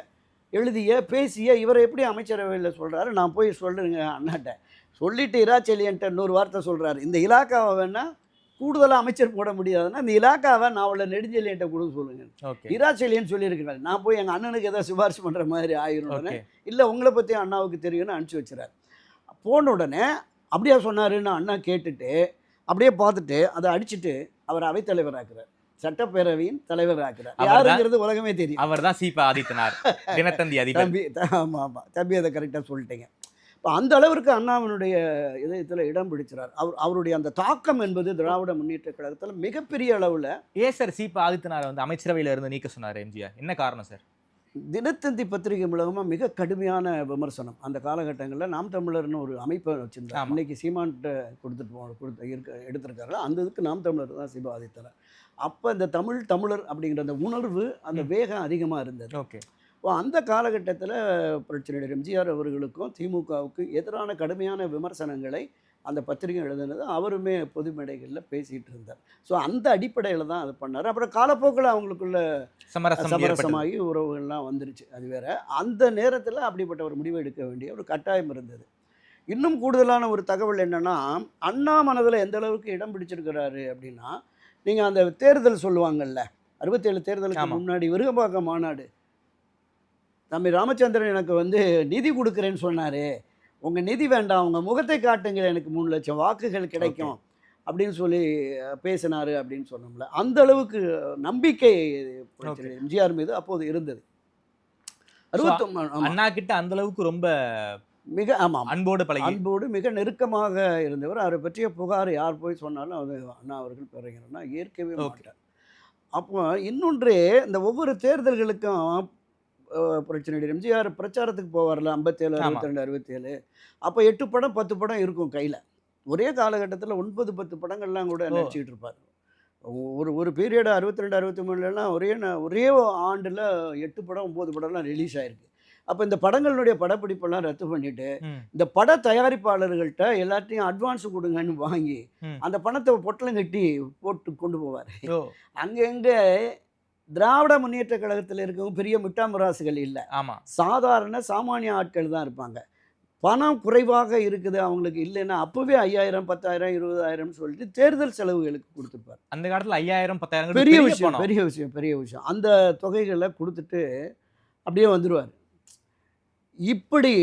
எழுதிய பேசிய இவரை எப்படி அமைச்சரவையில் சொல்கிறாரு, நான் போய் சொல்லுங்க அண்ணாட்ட சொல்லிவிட்டு இராச்செலியன்ட்ட இன்னொரு வார்த்தை சொல்கிறாரு, இந்த இலாக்காவை வேணால் கூடுதலாக அமைச்சர் போட முடியாதுன்னா இந்த இலாக்காவை நான் உள்ள நெடுஞ்செலியன்ட்ட கொடுக்க சொல்லுங்க. இராச்செலியன் சொல்லியிருக்கிறாரு, நான் போய் எங்கள் அண்ணனுக்கு எதாவது சிபாரிசு பண்ணுற மாதிரி ஆயிரும், இல்லை உங்களை பற்றி அண்ணாவுக்கு தெரியும்னு அனுப்பிச்சி வச்சுறாரு. போன உடனே அப்படியா சொன்னாருன்னு அண்ணா கேட்டுட்டு அப்படியே பார்த்துட்டு அதை அடிச்சுட்டு அவர் அவைத்தலைவராக்குறார், சட்டப்பேரவையின் தலைவராக்குறார். யாருங்கிறது உலகமே தெரியும், அவர் தான் சீபா ஆதித்தனார், தினத்தந்தி அதிபர். ஆமாம் ஆமாம் தம்பி, அதை கரெக்டாக சொல்லிட்டீங்க. இப்போ அந்த அளவிற்கு அண்ணாவினுடைய இதயத்தில் இடம் பிடிச்சிறார். அவருடைய அந்த தாக்கம் என்பது திராவிட முன்னேற்ற கழகத்தில் மிகப்பெரிய அளவில். சார் சீபா ஆதித்தனாரை வந்து அமைச்சரவையில் இருந்து நீக்க சொன்னார் எம்ஜிஆர், என்ன காரணம் சார்? தினத்தந்தி பத்திரிகை மூலமாக மிக கடுமையான விமர்சனம். அந்த காலகட்டங்களில் நாம் தமிழர்னு ஒரு அமைப்பை வச்சுருந்தாங்க. இன்னைக்கு சீமான்கிட்ட எடுத்திருக்காரு, அந்த இதுக்கு நாம் தமிழர் தான் சீபா ஆதித்தனார். அப்போ இந்த தமிழர் அப்படிங்கிற அந்த உணர்வு, அந்த வேகம் அதிகமாக இருந்தது. அந்த காலகட்டத்தில் புரட்சியாளர் எம்ஜிஆர் அவர்களுக்கும் திமுகவுக்கு எதிரான கடுமையான விமர்சனங்களை அந்த பத்திரிகை எழுதுனது அவருமே பொது மேடைகளில் பேசிகிட்டு இருந்தார். ஸோ அந்த அடிப்படையில் தான் அது பண்ணார். அப்புறம் காலப்போக்கில் அவங்களுக்குள்ள சமரசமாகி உறவுகள்லாம் வந்துருச்சு, அது வேற. அந்த நேரத்தில் அப்படிப்பட்ட ஒரு முடிவு எடுக்க வேண்டிய ஒரு கட்டாயம் இருந்தது. இன்னும் கூடுதலான ஒரு தகவல் என்னென்னா, அண்ணா மனதில் எந்த அளவுக்கு இடம் பிடிச்சிருக்கிறாரு அப்படின்னா, நீங்கள் அந்த தேர்தல் சொல்லுவாங்கள்ல, 67 தேர்தலுக்கு முன்னாடி விருகம்பாக்கம் மாநாடு, தம்பி ராமச்சந்திரன் எனக்கு வந்து நிதி கொடுக்குறேன்னு சொன்னார், உங்கள் நிதி வேண்டாம், உங்கள் முகத்தை காட்டுங்க, எனக்கு 3 லட்சம் வாக்குகள் கிடைக்கும் அப்படின்னு சொல்லி பேசினார் அப்படின்னு சொன்னோம்ல, அந்த அளவுக்கு நம்பிக்கை எம்ஜிஆர் மீது அப்போது இருந்தது. 69 அண்ணா கிட்ட அந்த அளவுக்கு ரொம்ப மிக அன்போடு மிக நெருக்கமாக இருந்தவர். அவரை பற்றிய புகார் யார் போய் சொன்னாலும் அது அண்ணா அவர்கள் பெறுகிறோன்னா ஏற்கவே மாட்டார். அப்போ இன்னொன்று, இந்த ஒவ்வொரு தேர்தல்களுக்கும் புரட்சியாளர் எம்ஜிஆர் பிரச்சாரத்துக்கு போவார்ல, 57, 62, 67, அப்போ 8 படம் 10 படம் இருக்கும் கையில். ஒரே காலகட்டத்தில் 9, 10 படங்கள்லாம் கூட நடிச்சுக்கிட்டு இருப்பார். ஒரு பீரியடு 62, 63லாம் ஒரே ஆண்டில் 8 படம் 9 படம்லாம் ரிலீஸ் ஆகிருக்கு. அப்போ இந்த படங்களுடைய படப்பிடிப்பெல்லாம் ரத்து பண்ணிவிட்டு இந்த பட தயாரிப்பாளர்கள்ட்ட எல்லாத்தையும் அட்வான்ஸ் கொடுங்கன்னு வாங்கி அந்த பணத்தை பொட்டலம் கட்டி போட்டு கொண்டு போவார். அங்கங்கே திராவிட முன்னேற்ற கழகத்தில் இருக்கவங்க பெரிய மிட்டாமராசுகள் இல்லை, சாதாரண சாமானிய ஆட்கள் தான் இருப்பாங்க. பணம் குறைவாக இருக்குது அவங்களுக்கு இல்லைன்னா அப்போவே 5000, 10,000, 20,000 சொல்லிட்டு தேர்தல் செலவுகளுக்கு கொடுத்துருப்பார். அந்த காலத்தில் 5000, 10,000 பெரிய விஷயம். அந்த தொகைகளை கொடுத்துட்டு அப்படியே வந்துடுவார். இப்படி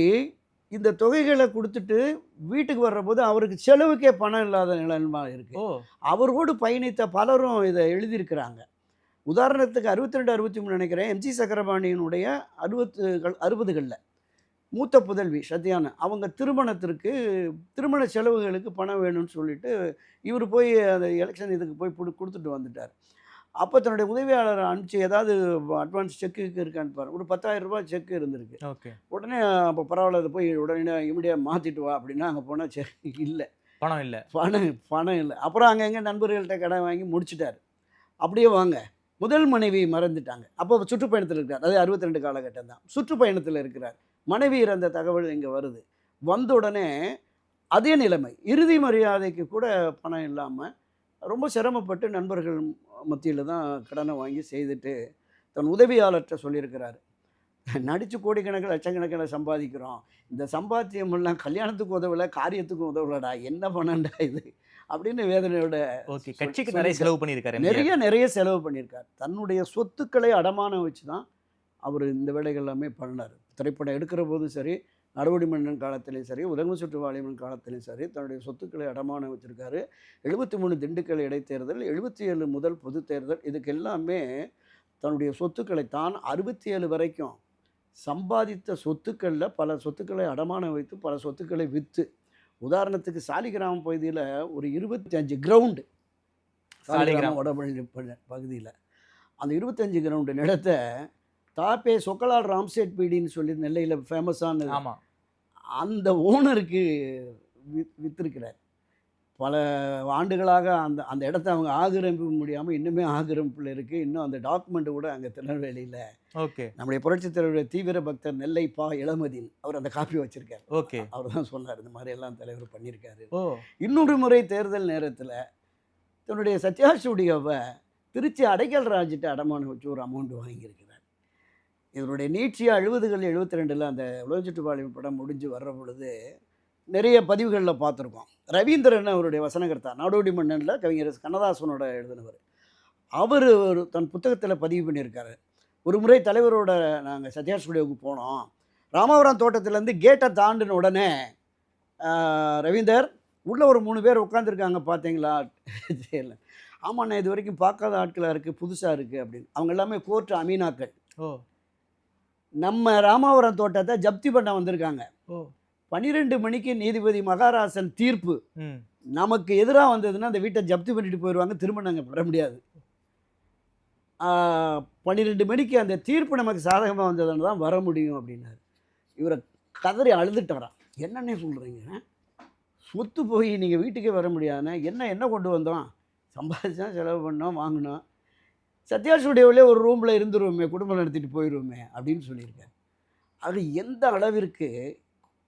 இந்த தொகைகளை கொடுத்துட்டு வீட்டுக்கு வர்றபோது அவருக்கு செலவுக்கே பணம் இல்லாத நிலைமை இருக்குது. அவரோடு பயணித்த பலரும் இதை எழுதியிருக்கிறாங்க. உதாரணத்துக்கு 62, 63 நினைக்கிறேன், எம்ஜி சக்கரபாணியினுடைய 60களில் மூத்த புதல்வி சத்யானா அவங்க திருமண செலவுகளுக்கு பணம் வேணும்னு சொல்லிட்டு இவர் போய் அந்த எலெக்ஷன் இதுக்கு போய் கொடுத்துட்டு வந்துட்டார். அப்போ தன்னுடைய உதவியாளரை அனுப்பிச்சு ஏதாவது அட்வான்ஸ் செக்கு இருக்கான்னு பாரு, ஒரு 10,000 ரூபாய் செக்கு இருந்திருக்கு. உடனே அப்போ பரவாயில்ல, அதை போய் உடனே இமிடியாக மாற்றிட்டு வா அப்படின்னா அங்கே போனால் செக் இல்லை, பணம் இல்லை. அப்புறம் அங்கே எங்கே நண்பர்கள்ட்ட கடன் வாங்கி முடிச்சிட்டார். அப்படியே வாங்க முதல் மனைவி மறந்துட்டாங்க. அப்போ சுற்றுப்பயணத்தில் இருக்கிறார். அது 62 காலகட்டம் தான். சுற்றுப்பயணத்தில் இருக்கிறார். மனைவி இறந்த தகவல் இங்கே வருது. வந்த உடனே அதே நிலைமை. இறுதி மரியாதைக்கு கூட பணம் இல்லாமல் ரொம்ப சிரமப்பட்டு நண்பர்கள் மத்தியில் தான் கடனை வாங்கி செய்துட்டு தன் உதவியாளர்கிட்ட சொல்லியிருக்கிறாரு, நடித்து கோடிக்கணக்கில் லட்சக்கணக்கில் சம்பாதிக்கிறோம், இந்த சம்பாத்தியமெல்லாம் கல்யாணத்துக்கு உதவலை, காரியத்துக்கும் உதவலடா, என்ன பண்ணண்டா இது அப்படின்னு வேதனையோட. ஓகே, கட்சிக்கு நிறைய செலவு பண்ணியிருக்காரு. நிறைய செலவு பண்ணியிருக்கார். தன்னுடைய சொத்துக்களை அடமானம் வச்சு தான் அவர் இந்த வேலைகள் எல்லாமே பண்ணார். திரைப்படம் எடுக்கிற போதும் சரி, நடவடி மன்னன் காலத்திலையும் சரி, உதகம சுற்றுவாளிமன் காலத்திலையும் சரி, தன்னுடைய சொத்துக்களை அடமானம் வச்சுருக்காரு. 73 திண்டுக்கல் இடைத்தேர்தல், 77 முதல் பொது தேர்தல், இதுக்கு எல்லாமே தன்னுடைய சொத்துக்களை தான் 67 வரைக்கும் சம்பாதித்த சொத்துக்களில் பல சொத்துக்களை அடமானம் வைத்து பல சொத்துக்களை விற்று, உதாரணத்துக்கு சாலிகிராமம் பகுதியில் ஒரு 25 கிரவுண்டு, சாலிகிராமம் வடபழனி பகுதியில் அந்த 25 கிரவுண்டு நிலத்தை தாப்பே சொக்கலால் ராம்சேட் பீடின்னு சொல்லி நெல்லையில் ஃபேமஸான அந்த ஓனருக்கு விற்றுருக்கிறார். பல ஆண்டுகளாக அந்த இடத்த அவங்க ஆக்கிரமிக்க முடியாமல் இன்னுமே ஆக்கிரமிப்பில் இருக்குது. இன்னும் அந்த டாக்குமெண்ட்டு கூட அங்கே திருநெல்வேலியில் ஓகே நம்முடைய புரட்சித் தலைவருடைய தீவிர பக்தர் நெல்லை பா இளமதீன் அவர் அந்த காப்பி வச்சுருக்கார். ஓகே, அவர் தான் சொன்னார் இந்த மாதிரி எல்லாம் தலைவர் பண்ணியிருக்காரு. ஓ, இன்னொரு முறை தேர்தல் நேரத்தில் தன்னுடைய சத்யா ஸ்டுடியோவை திருச்சி அடைக்கல் ராஜிட்ட அடமானம் வச்சு ஒரு அமௌண்ட் வாங்கியிருக்கிறார். இதனுடைய நீட்சியாக 70கள் 72 அந்த உலக சுற்றுப்பாளையம் படம் முடிஞ்சு வர்ற பொழுது நிறைய பதிவுகளில் பார்த்துருக்கோம். ரவீந்திரன் அவருடைய வசனகர்த்தா, நாடோடி மன்னனில் கவிஞர் கண்ணதாசனோட எழுதினவர், அவர் தன் புத்தகத்தில் பதிவு பண்ணியிருக்காரு. ஒரு முறை தலைவரோட நாங்கள் சத்யா ஸ்டுடியோவுக்கு போனோம். ராமாவரம் தோட்டத்திலேருந்து கேட்டை தாண்டின உடனே ரவீந்தர் உள்ளே ஒரு 3 பேர் உட்காந்துருக்காங்க பார்த்தீங்களா? சரி, ஆமாண்ணா, இது வரைக்கும் பார்க்காத ஆட்களாக இருக்குது, புதுசாக இருக்குது அப்படின்னு. அவங்க எல்லாமே கோர்ட்டு அமீனாக்கள். ஓ, நம்ம ராமாவரம் தோட்டத்தை ஜப்தி பண்ண வந்திருக்காங்க. ஓ, 12 மணிக்கு நீதிபதி மகாராசன் தீர்ப்பு நமக்கு எதிராக வந்ததுன்னா அந்த வீட்டை ஜப்தி பண்ணிட்டு போயிடுவாங்க, திரும்ப நாங்கள் பெற முடியாது. 12 மணிக்கு அந்த தீர்ப்பு நமக்கு சாதகமாக வந்ததுன்னு தான் வர முடியும் அப்படின்னாரு. இவரை கதறி அழுதுட்டாராம். என்னன்னே சொல்கிறீங்க, சொத்து போய் நீங்கள் வீட்டுக்கே வர முடியாதுன்னா என்ன கொண்டு வந்தோம், சம்பாதிச்சா செலவு பண்ணோம், வாங்கினோம், சத்யா ஸ்டுடியோவிலே ஒரு ரூமில் இருந்துருவோமே, குடும்பம் நடத்திட்டு போயிடுவோமே அப்படின்னு சொல்லியிருக்காரு. அது எந்த அளவிற்கு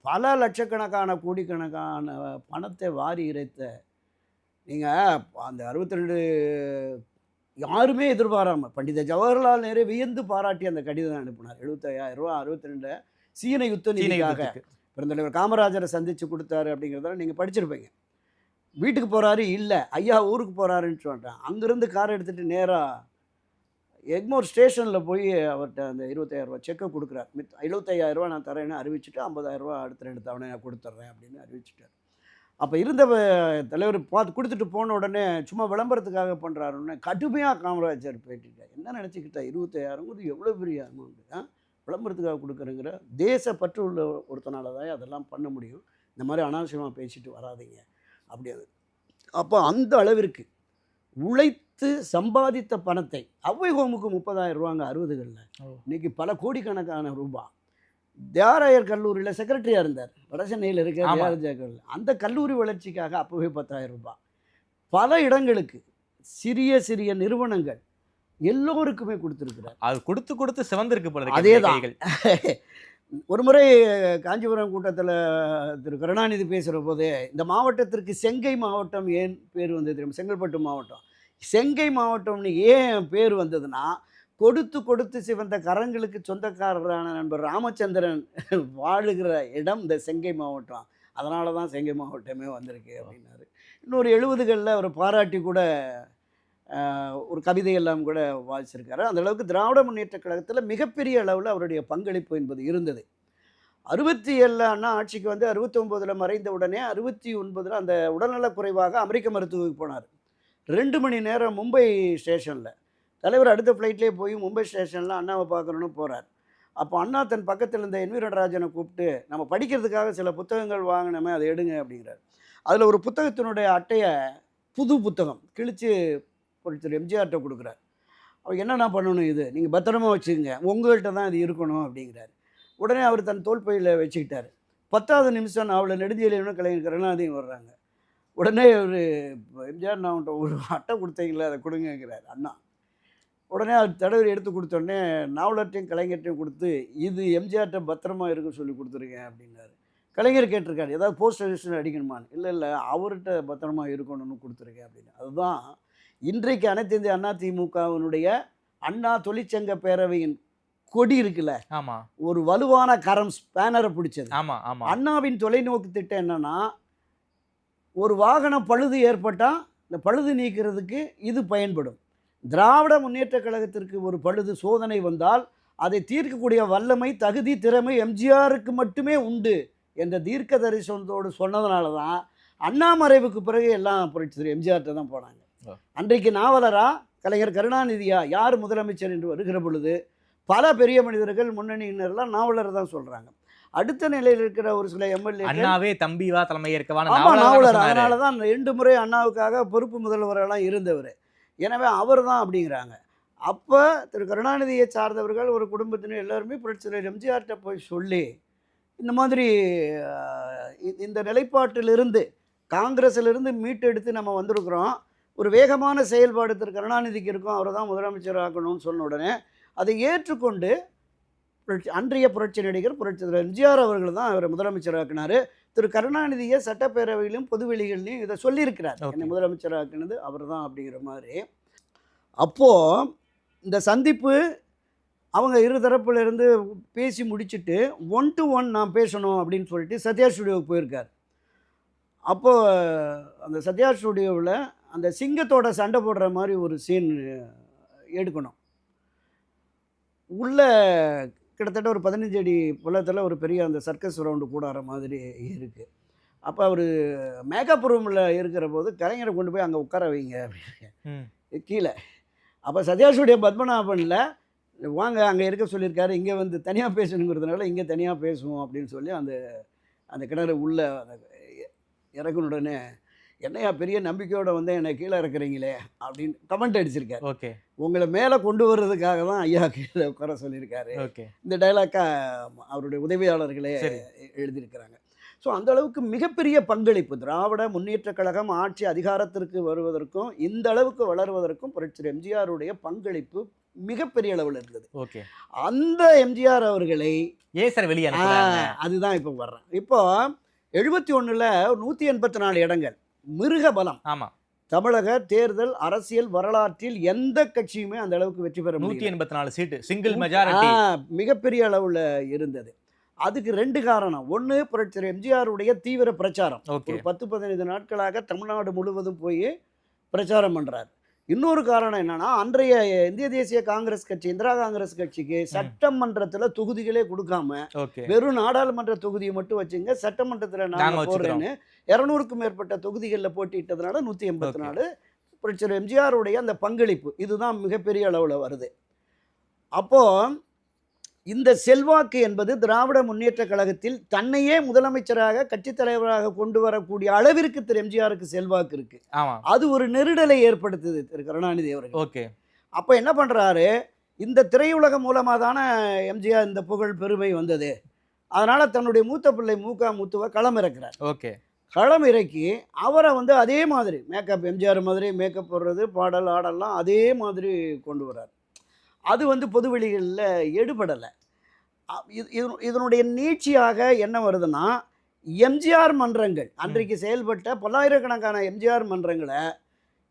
பல லட்சக்கணக்கான கோடிக்கணக்கான பணத்தை வாரி இறைத்த, நீங்கள் அந்த 62 யாருமே எதிர்பாராமல் பண்டித ஜவஹர்லால் நேரு வியந்து பாராட்டி அந்த கடிதம் அனுப்பினார். 75,000 ரூபா 62 சீன யுத்த நிதிக்காக பெருந்தலைவர் காமராஜரை சந்தித்து கொடுத்தாரு அப்படிங்கிறத நீங்கள் படிச்சிருப்பீங்க. வீட்டுக்கு போகிறாரு, இல்லை ஐயா ஊருக்கு போகிறாருன்னு சொல்லிட்டேன். அங்கேருந்து கார் எடுத்துகிட்டு நேராக எக்மோர் ஸ்டேஷனில் போய் அவர்கிட்ட அந்த 25,000 ரூபா செக்கை கொடுக்குறார். 75,000 ரூபா நான் தரேன்னு அறிவிச்சுட்டு 50,000 ரூபா அடுத்த 2 தவணை நான் கொடுத்துட்றேன் அப்படின்னு அறிவிச்சிட்டார். அப்போ இருந்த தலைவர் பார்த்து கொடுத்துட்டு போன உடனே சும்மா விளம்பரத்துக்காக பண்ணுறாருன்னு கடுமையாக காமராஜர் பேட்டிட்டார். என்ன நினச்சிக்கிட்டா, 25,000 எவ்வளோ பெரிய அமௌண்ட்டு, விளம்பரத்துக்காக கொடுக்குறேங்கிற தேச பற்று உள்ள ஒருத்தனால தான் அதெல்லாம் பண்ண முடியும், இந்த மாதிரி அனாவசியமாக பேசிட்டு வராதிங்க அப்படி. அது அப்போ அந்த அளவிற்கு உழைத்து சம்பாதித்த பணத்தை, அவ்வை ஹோமுக்கு 30,000 ரூபாங்க 60களில், இன்றைக்கி பல கோடிக்கணக்கான ரூபா. தியாராயர் கல்லூரியில் செக்ரட்டரியாக இருந்தார், வட சென்னையில் இருக்கிற தியாகராஜா கல்லூரி. அந்த கல்லூரி வளர்ச்சிக்காக அப்போவே 10,000 ரூபாய். பல இடங்களுக்கு சிறிய சிறிய நிறுவனங்கள் எல்லோருக்குமே கொடுத்துருக்கிறார். அது கொடுத்து சிவந்திருக்கு போல. அதே தான். ஒரு முறை காஞ்சிபுரம் கூட்டத்தில் திரு கருணாநிதி பேசுகிற போதே இந்த மாவட்டத்திற்கு செங்கை மாவட்டம் ஏன் பேர் வந்தது தெரியும், செங்கல்பட்டு மாவட்டம் செங்கை மாவட்டம்னு ஏன் பேர் வந்ததுன்னா, கொடுத்து சிவந்த கரங்களுக்கு சொந்தக்காரரான நண்பர் ராமச்சந்திரன் வாழுகிற இடம் இந்த செங்கை மாவட்டம், அதனால தான் செங்கை மாவட்டமே வந்திருக்கு அப்படின்னாரு. இன்னொரு 70களில் அவர் பாராட்டி கூட ஒரு கவிதையெல்லாம் கூட வாசிச்சிருக்காரு. அந்த அளவுக்கு திராவிட முன்னேற்ற கழகத்தில் மிகப்பெரிய அளவில் அவருடைய பங்களிப்பு என்பது இருந்தது. 67 அண்ணா ஆட்சிக்கு வந்து 69 மறைந்த உடனே 69 அந்த உடல்நலக் குறைவாக அமெரிக்க மருத்துவருக்கு போனார். 2 மணி நேரம் மும்பை ஸ்டேஷனில் தலைவர் அடுத்த ஃப்ளைட்லேயே போய் மும்பை ஸ்டேஷனில் அண்ணாவை பார்க்கணுன்னு போகிறார். அப்போ அண்ணா தன் பக்கத்தில் இருந்த என் வி நடராஜனை கூப்பிட்டு, நம்ம படிக்கிறதுக்காக சில புத்தகங்கள் வாங்கினோமே அதை எடுங்க அப்படிங்கிறார். அதில் ஒரு புத்தகத்தினுடைய அட்டையை, புது புத்தகம் கிழித்து திரு எம்ஜிஆர்கிட்ட கொடுக்குறார். அவர் என்னென்ன பண்ணணும், இது நீங்கள் பத்திரமா வச்சுக்கோங்க, உங்கள்கிட்ட தான் இது இருக்கணும் அப்படிங்கிறார். உடனே அவர் தன் தோல்பையில் வச்சுக்கிட்டார். 10வது நிமிஷம் அவளை நெடுஞ்செழியனும் கலைஞர் கருணாநிதியும் வர்றாங்க. உடனே ஒரு எம்ஜிஆர் நான் ஒரு அட்டை கொடுத்தீங்களா, அதை கொடுங்கிறார் அண்ணா. உடனே அது தடவை எடுத்து கொடுத்தோடனே நாவலர்ட்டையும் கலைஞர்ட்டையும் கொடுத்து இது எம்ஜிஆர்கிட்ட பத்திரமா இருக்க சொல்லி கொடுத்துருக்கேன் அப்படின்னாரு. கலைஞர் கேட்டிருக்காரு ஏதாவது போஸ்ட் ரெஜிஸ்டர் அடிக்கணுமான்னு. இல்லை அவர்கிட்ட பத்திரமா இருக்கணும்னு கொடுத்துருக்கேன் அப்படின்னு. அதுதான் இன்றைக்கு அனைத்து இந்திய அண்ணா திமுகவினுடைய அண்ணா தொழிற்சங்க பேரவையின் கொடி இருக்குல்ல, ஆமா, ஒரு வலுவான கரம் ஸ்பேனரை பிடிச்சது. ஆமா ஆமா. அண்ணாவின் தொலைநோக்கு திட்டம் என்னன்னா, ஒரு வாகனம் பழுது ஏற்பட்டால் இந்த பழுது நீக்கிறதுக்கு இது பயன்படும். திராவிட முன்னேற்ற கழகத்திற்கு ஒரு பழுது சோதனை வந்தால் அதை தீர்க்கக்கூடிய வல்லமை, தகுதி, திறமை எம்ஜிஆருக்கு மட்டுமே உண்டு என்ற தீர்க்க தரிசனத்தோடு சொன்னதுனால தான் அண்ணா மறைவுக்கு பிறகு எல்லாம் புரட்சி எம்ஜிஆர்கிட்ட தான் போனாங்க. அன்றைக்கு நாவலரா கலைஞர் கருணாநிதியா யார் முதலமைச்சர் என்று வருகிற பொழுது பல பெரிய மனிதர்கள் முன்னணியினர்லாம் நாவலர் தான் சொல்கிறாங்க. அடுத்த நிலையில் இருக்கிற ஒரு சில எம்எல்ஏ அண்ணாவே தம்பிவா தலைமை ஏற்கவா நாவலர். அதனால தான் 2 முறை அண்ணாவுக்காக பொறுப்பு முதல்வரெல்லாம் இருந்தவர். எனவே அவர் தான் அப்படிங்கிறாங்க. அப்போ திரு கருணாநிதியை சார்ந்தவர்கள் ஒரு குடும்பத்தினர் எல்லாருமே புரட்சியாளர் எம்ஜிஆர்கிட்ட போய் சொல்லி இந்த மாதிரி இந்த நிலைப்பாட்டிலிருந்து காங்கிரஸிலிருந்து மீட்டெடுத்து நம்ம வந்திருக்கிறோம், ஒரு வேகமான செயல்பாடு திரு கருணாநிதிக்கு இருக்கும், அவரை தான் முதலமைச்சர் ஆக்கணும்னு சொன்ன உடனே அதை ஏற்றுக்கொண்டு அன்றைய புரட்சி நடிகர் புரட்சியாளர் எம்ஜிஆர் அவர்கள் தான் அவரை முதலமைச்சர் ஆக்கினார். திரு கருணாநிதியை சட்டப்பேரவையிலும் பொதுவெளிகள்லையும் இதை சொல்லியிருக்கிறார், என்னை முதலமைச்சர் ஆக்கினது அவர் தான் அப்படிங்கிற மாதிரி. அப்போது இந்த சந்திப்பு அவங்க இருதரப்புலேருந்து பேசி முடிச்சுட்டு 1 to 1 நான் பேசணும் அப்படின்னு சொல்லிட்டு சத்யா ஸ்டுடியோவுக்கு போயிருக்கார். அப்போது அந்த சத்யா ஸ்டுடியோவில் அந்த சிங்கத்தோட சண்டை போடுற மாதிரி ஒரு சீன் எடுக்கணும். உள்ள கிட்டத்தட்ட ஒரு 15 அடி பள்ளத்தில் ஒரு பெரிய அந்த சர்க்கஸ் ரவுண்டு கூடாற மாதிரி இருக்குது. அப்போ அவர் மேக்கப் ரூமில் இருக்கிற போது கலைஞரை கொண்டு போய் அங்கே உட்கார வைங்க அப்படின்னு கீழே. அப்போ சத்யா ஸ்டுடியோ பத்மநாபனில் வாங்க அங்கே இருக்க சொல்லியிருக்காரு, இங்கே வந்து தனியாக பேசணுங்கிறதுனால இங்கே தனியாக பேசுவோம் அப்படின்னு சொல்லி அந்த அந்த கிணறு உள்ளே இறக்குனுடனே என்னையா பெரிய நம்பிக்கையோடு வந்து என்னை கீழே இறக்குறீங்களே அப்படின்னு கமெண்ட் அடிச்சிருக்காரு. ஓகே, உங்களை மேலே கொண்டு வர்றதுக்காக தான் ஐயா கீழே உட்கார சொல்லியிருக்காரு. ஓகே, இந்த டைலாக்காக அவருடைய உதவியாளர்களே எழுதியிருக்கிறாங்க. ஸோ அந்த அளவுக்கு மிகப்பெரிய பங்களிப்பு திராவிட முன்னேற்ற கழகம் ஆட்சி அதிகாரத்திற்கு வருவதற்கும் இந்த அளவுக்கு வளர்வதற்கும் புரட்சி எம்ஜிஆருடைய பங்களிப்பு மிகப்பெரிய அளவில் இருந்தது. ஓகே, அந்த எம்ஜிஆர் அவர்களை சார் வெளியே அதுதான் இப்போ வர்றேன். இப்போ 71ல் 184 இடங்கள் மிருக பலம். ஆமாம், தமிழக தேர்தல் அரசியல் வரலாற்றில் எந்த கட்சியுமே அந்த அளவுக்கு வெற்றி பெற 184 சீட்டு சிங்கிள் மெஜாரிட்டி மிகப்பெரிய அளவில் இருந்தது. அதுக்கு 2 காரணம். ஒன்று புரட்சி எம்ஜிஆருடைய தீவிர பிரச்சாரம். ஒரு 10-15 நாட்களாக தமிழ்நாடு முழுவதும் போய் பிரச்சாரம் பண்ணுறார். இன்னொரு காரணம் என்னன்னா, அன்றைய இந்திய தேசிய காங்கிரஸ் கட்சி இந்திரா காங்கிரஸ் கட்சிக்கு சட்டமன்றத்தில் தொகுதிகளே கொடுக்காம வெறும் நாடாளுமன்ற தொகுதியை மட்டும் வச்சுங்க, சட்டமன்றத்தில் நான் போடுறேன்னு 200க்கும் மேற்பட்ட தொகுதிகளில் போட்டியிட்டதுனால 184 புரட்சி எம்ஜிஆருடைய அந்த பங்களிப்பு இதுதான் மிகப்பெரிய அளவில் வருது. அப்போது இந்த செல்வாக்கு என்பது திராவிட முன்னேற்ற கழகத்தில் தன்னையே முதலமைச்சராக கட்சித் தலைவராக கொண்டு வரக்கூடிய அளவிற்கு திரு எம்ஜிஆருக்கு செல்வாக்கு இருக்கு. அது ஒரு நெருடலை ஏற்படுத்துது திரு கருணாநிதி அவர்கள். ஓகே, அப்போ என்ன பண்றாரு, இந்த திரையுலகம் மூலமாக தானே எம்ஜிஆர் இந்த புகழ் பெருமை வந்தது, அதனால தன்னுடைய மூத்த பிள்ளை முத்துவை களம் இறக்குறார். ஓகே, களம் இறக்கி அவரை வந்து அதே மாதிரி மேக்கப் எம்ஜிஆர் மாதிரி மேக்கப் போடுறது, பாடல் ஆடலாம் அதே மாதிரி கொண்டு வர்றார். அது வந்து பொதுவெளிகளில் எடுபடலை. இதனுடைய நீட்சியாக என்ன வருதுன்னா, எம்ஜிஆர் மன்றங்கள் அன்றைக்கு செயல்பட்ட பல்லாயிரக்கணக்கான எம்ஜிஆர் மன்றங்களை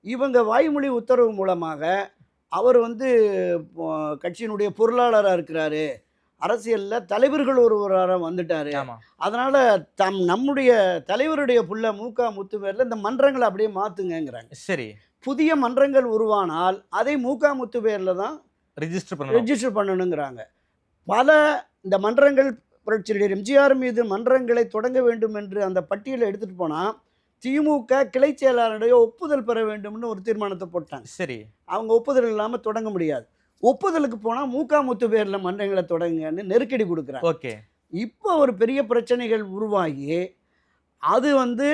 இவங்க வாய்மொழி உத்தரவு மூலமாக அவர் வந்து கட்சியினுடைய பொருளாளராக இருக்கிறாரு, அரசியலில் தலைவர்கள் ஒருவராக வந்துட்டார், அதனால் நம்முடைய தலைவருடைய புள்ள முத்து பேரில் இந்த மன்றங்களை அப்படியே மாற்றுங்கிறாங்க. சரி, புதிய மன்றங்கள் உருவானால் அதை முத்து பேரில் தான் ரெஜிஸ்டர் பண்ணணுங்கிறாங்க. பல இந்த மன்றங்கள் புரட்சியாளர் எம்ஜிஆர் மீது மன்றங்களை தொடங்க வேண்டும் என்று அந்த பட்டியலை எடுத்துகிட்டு போனால் திமுக கிளை செயலாளருடைய ஒப்புதல் பெற வேண்டும்னு ஒரு தீர்மானத்தை போட்டாங்க. சரி, அவங்க ஒப்புதல் இல்லாமல் தொடங்க முடியாது. ஒப்புதலுக்கு போனால் முத்து பேரில் மன்றங்களை தொடங்குன்னு நெருக்கடி கொடுக்குறாங்க. ஓகே, இப்போ ஒரு பெரிய பிரச்சனைகள் உருவாகி அது வந்து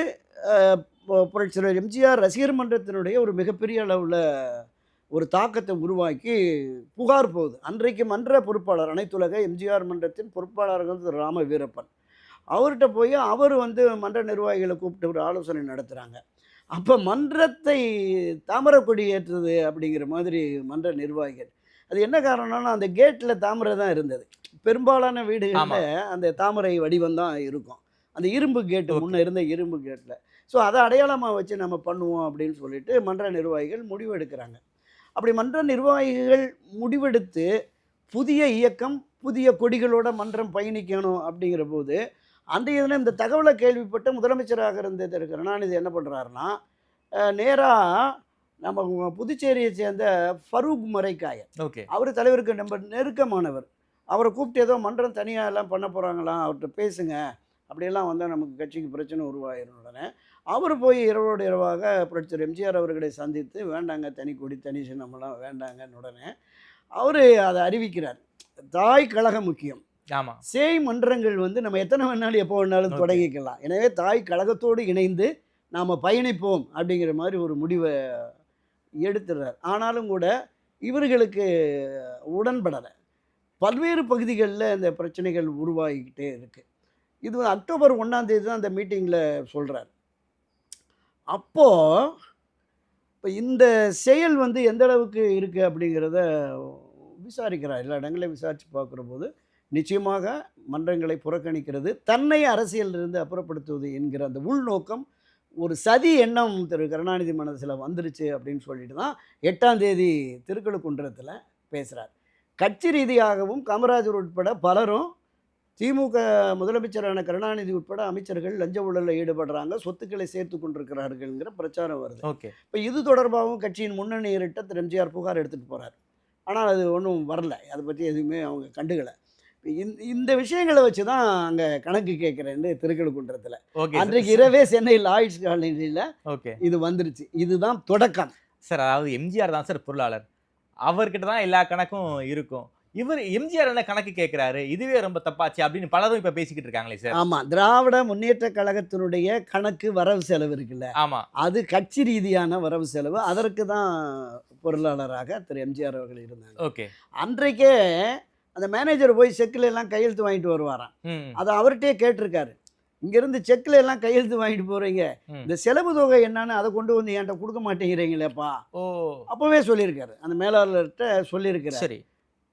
புரட்சியாளர் எம்ஜிஆர் ரசிகர் மன்றத்தினுடைய ஒரு மிகப்பெரிய அளவில் ஒரு தாக்கத்தை உருவாக்கி புகார் போகுது. அன்றைக்கு மன்ற பொறுப்பாளர் அனைத்துலக எம்ஜிஆர் மன்றத்தின் பொறுப்பாளர்கள் திரு ராம வீரப்பன், அவர்கிட்ட போய் அவர் வந்து மன்ற நிர்வாகிகளை கூப்பிட்டு ஒரு ஆலோசனை நடத்துகிறாங்க. அப்போ மன்றத்தை தாமரக்கொடி ஏற்றுறது அப்படிங்கிற மாதிரி மன்ற நிர்வாகிகள் அது என்ன காரணம்னா அந்த கேட்டில் தாமரை தான் இருந்தது. பெரும்பாலான வீடுகளில் அந்த தாமரை வடிவம் தான் இருக்கும். அந்த இரும்பு கேட்டு முன்னே இருந்த இரும்பு கேட்டில். ஸோ அதை அடையாளமாக வச்சு நம்ம பண்ணுவோம் அப்படின்னு சொல்லிட்டு மன்ற நிர்வாகிகள் முடிவெடுக்கிறாங்க. அப்படி மன்ற நிர்வாகிகள் முடிவெடுத்து புதிய இயக்கம், புதிய கொடிகளோட மன்றம் பயணிக்கணும் அப்படிங்கிற போது, அன்றைய தினம் இந்த தகவலை கேள்விப்பட்ட முதலமைச்சராக இருந்த திரு கருணாநிதி என்ன பண்ணுறாருன்னா, நேராக நம்ம புதுச்சேரியை சேர்ந்த ஃபரூக் மரைக்காயர், ஓகே, அவர் தலைவருக்கு ரொம்ப நெருக்கமானவர். அவரை கூப்பிட்டு ஏதோ மன்றம் தனியாக எல்லாம் பண்ண போகிறாங்களாம், அவர்கிட்ட பேசுங்க, அப்படியெல்லாம் வந்தால் நமக்கு கட்சிக்கு பிரச்சனை உருவாகிடும். உடனே அவர் போய் இரவோடு இரவாக புரட்சியர் எம்ஜிஆர் அவர்களை சந்தித்து, வேண்டாங்க தனி கொடி தனி சின்னமெல்லாம் வேண்டாங்கன்னு உடனே அவர் அதை அறிவிக்கிறார். தாய் கழகம் முக்கியம். ஆமாம், சேய் மன்றங்கள் வந்து நம்ம எத்தனை வேணாலும் எப்போ வேணாலும் தொடங்கிக்கலாம். எனவே தாய் கழகத்தோடு இணைந்து நாம் பயணிப்போம் அப்படிங்கிற மாதிரி ஒரு முடிவை எடுத்துடுறார். ஆனாலும் கூட இவர்களுக்கு உடன்படலை. பல்வேறு பகுதிகளில் இந்த பிரச்சனைகள் உருவாகிக்கிட்டே இருக்குது. இது அக்டோபர் 1ஆம் தேதி தான் அந்த மீட்டிங்கில் சொல்கிறார். அப்போது இப்போ இந்த செயல் வந்து எந்த அளவுக்கு இருக்குது அப்படிங்கிறத விசாரிக்கிறார். எல்லா இடங்களையும் விசாரித்து பார்க்குற போது நிச்சயமாக மன்றங்களை புறக்கணிக்கிறது, தன்னை அரசியலிருந்து அப்புறப்படுத்துவது என்கிற அந்த உள்நோக்கம், ஒரு சதி எண்ணம் திரு கருணாநிதி மனசில் வந்துருச்சு அப்படின்னு சொல்லிட்டு தான் 8ஆம் தேதி திருக்கழுக்குன்றத்தில் பேசுகிறார். கட்சி ரீதியாகவும் காமராஜர் உட்பட பலரும், திமுக முதலமைச்சரான கருணாநிதி உட்பட அமைச்சர்கள் லஞ்ச ஊழலில் ஈடுபடுறாங்க, சொத்துக்களை சேர்த்து கொண்டிருக்கிறார்கள்ங்கிற பிரச்சாரம் வருது. ஓகே, இப்போ இது தொடர்பாகவும் கட்சியின் முன்னணியர்கிட்ட திரு எம்ஜிஆர் புகார் எடுத்துகிட்டு போகிறார். ஆனால் அது ஒன்றும் வரல, அதை பற்றி எதுவுமே அவங்க கண்டுக்கலை. இந்த விஷயங்களை வச்சு தான் அங்கே கணக்கு கேட்குறேன்னு திருக்கழுக்குன்றத்தில் அன்றைக்கு இரவே சென்னை லாய்ட்ஸ் காலனியில் ஓகே இது வந்துருச்சு. இதுதான் தொடக்கம் சார். அதாவது எம்ஜிஆர் தான் சார் பொருளாளர், அவர்கிட்ட தான் எல்லா கணக்கும் இருக்கும். இவர் எம்ஜிஆர் என்ன கணக்கு கேட்கிறாரு, இதுவே ரொம்ப தப்பாச்சு அப்படின்னு பலரும் இப்ப பேசிக்கிட்டு இருக்காங்களே சார். ஆமா, திராவிட முன்னேற்ற கழகத்தினுடைய கணக்கு வரவு செலவு இருக்குல்ல, ஆமா, அது கட்சி ரீதியான வரவு செலவு. அதற்கு தான் பொருளாளராக திரு எம்ஜிஆர் அவர்கள் இருந்தாங்க. ஓகே, அன்றைக்கே அந்த மேனேஜர் போய் செக்கில் எல்லாம் கையெழுத்து வாங்கிட்டு வருவாராம். அதை அவர்கிட்டயே கேட்டிருக்காரு, இங்கேருந்து செக்கில் எல்லாம் கையெழுத்து வாங்கிட்டு போகிறீங்க, இந்த செலவு தொகை என்னன்னு அதை கொண்டு வந்து என்கிட்ட கொடுக்க மாட்டேங்கிறீங்களேப்பா. ஓ, அப்போவே சொல்லியிருக்காரு, அந்த மேலாளர்கிட்ட சொல்லியிருக்காரு. சரி,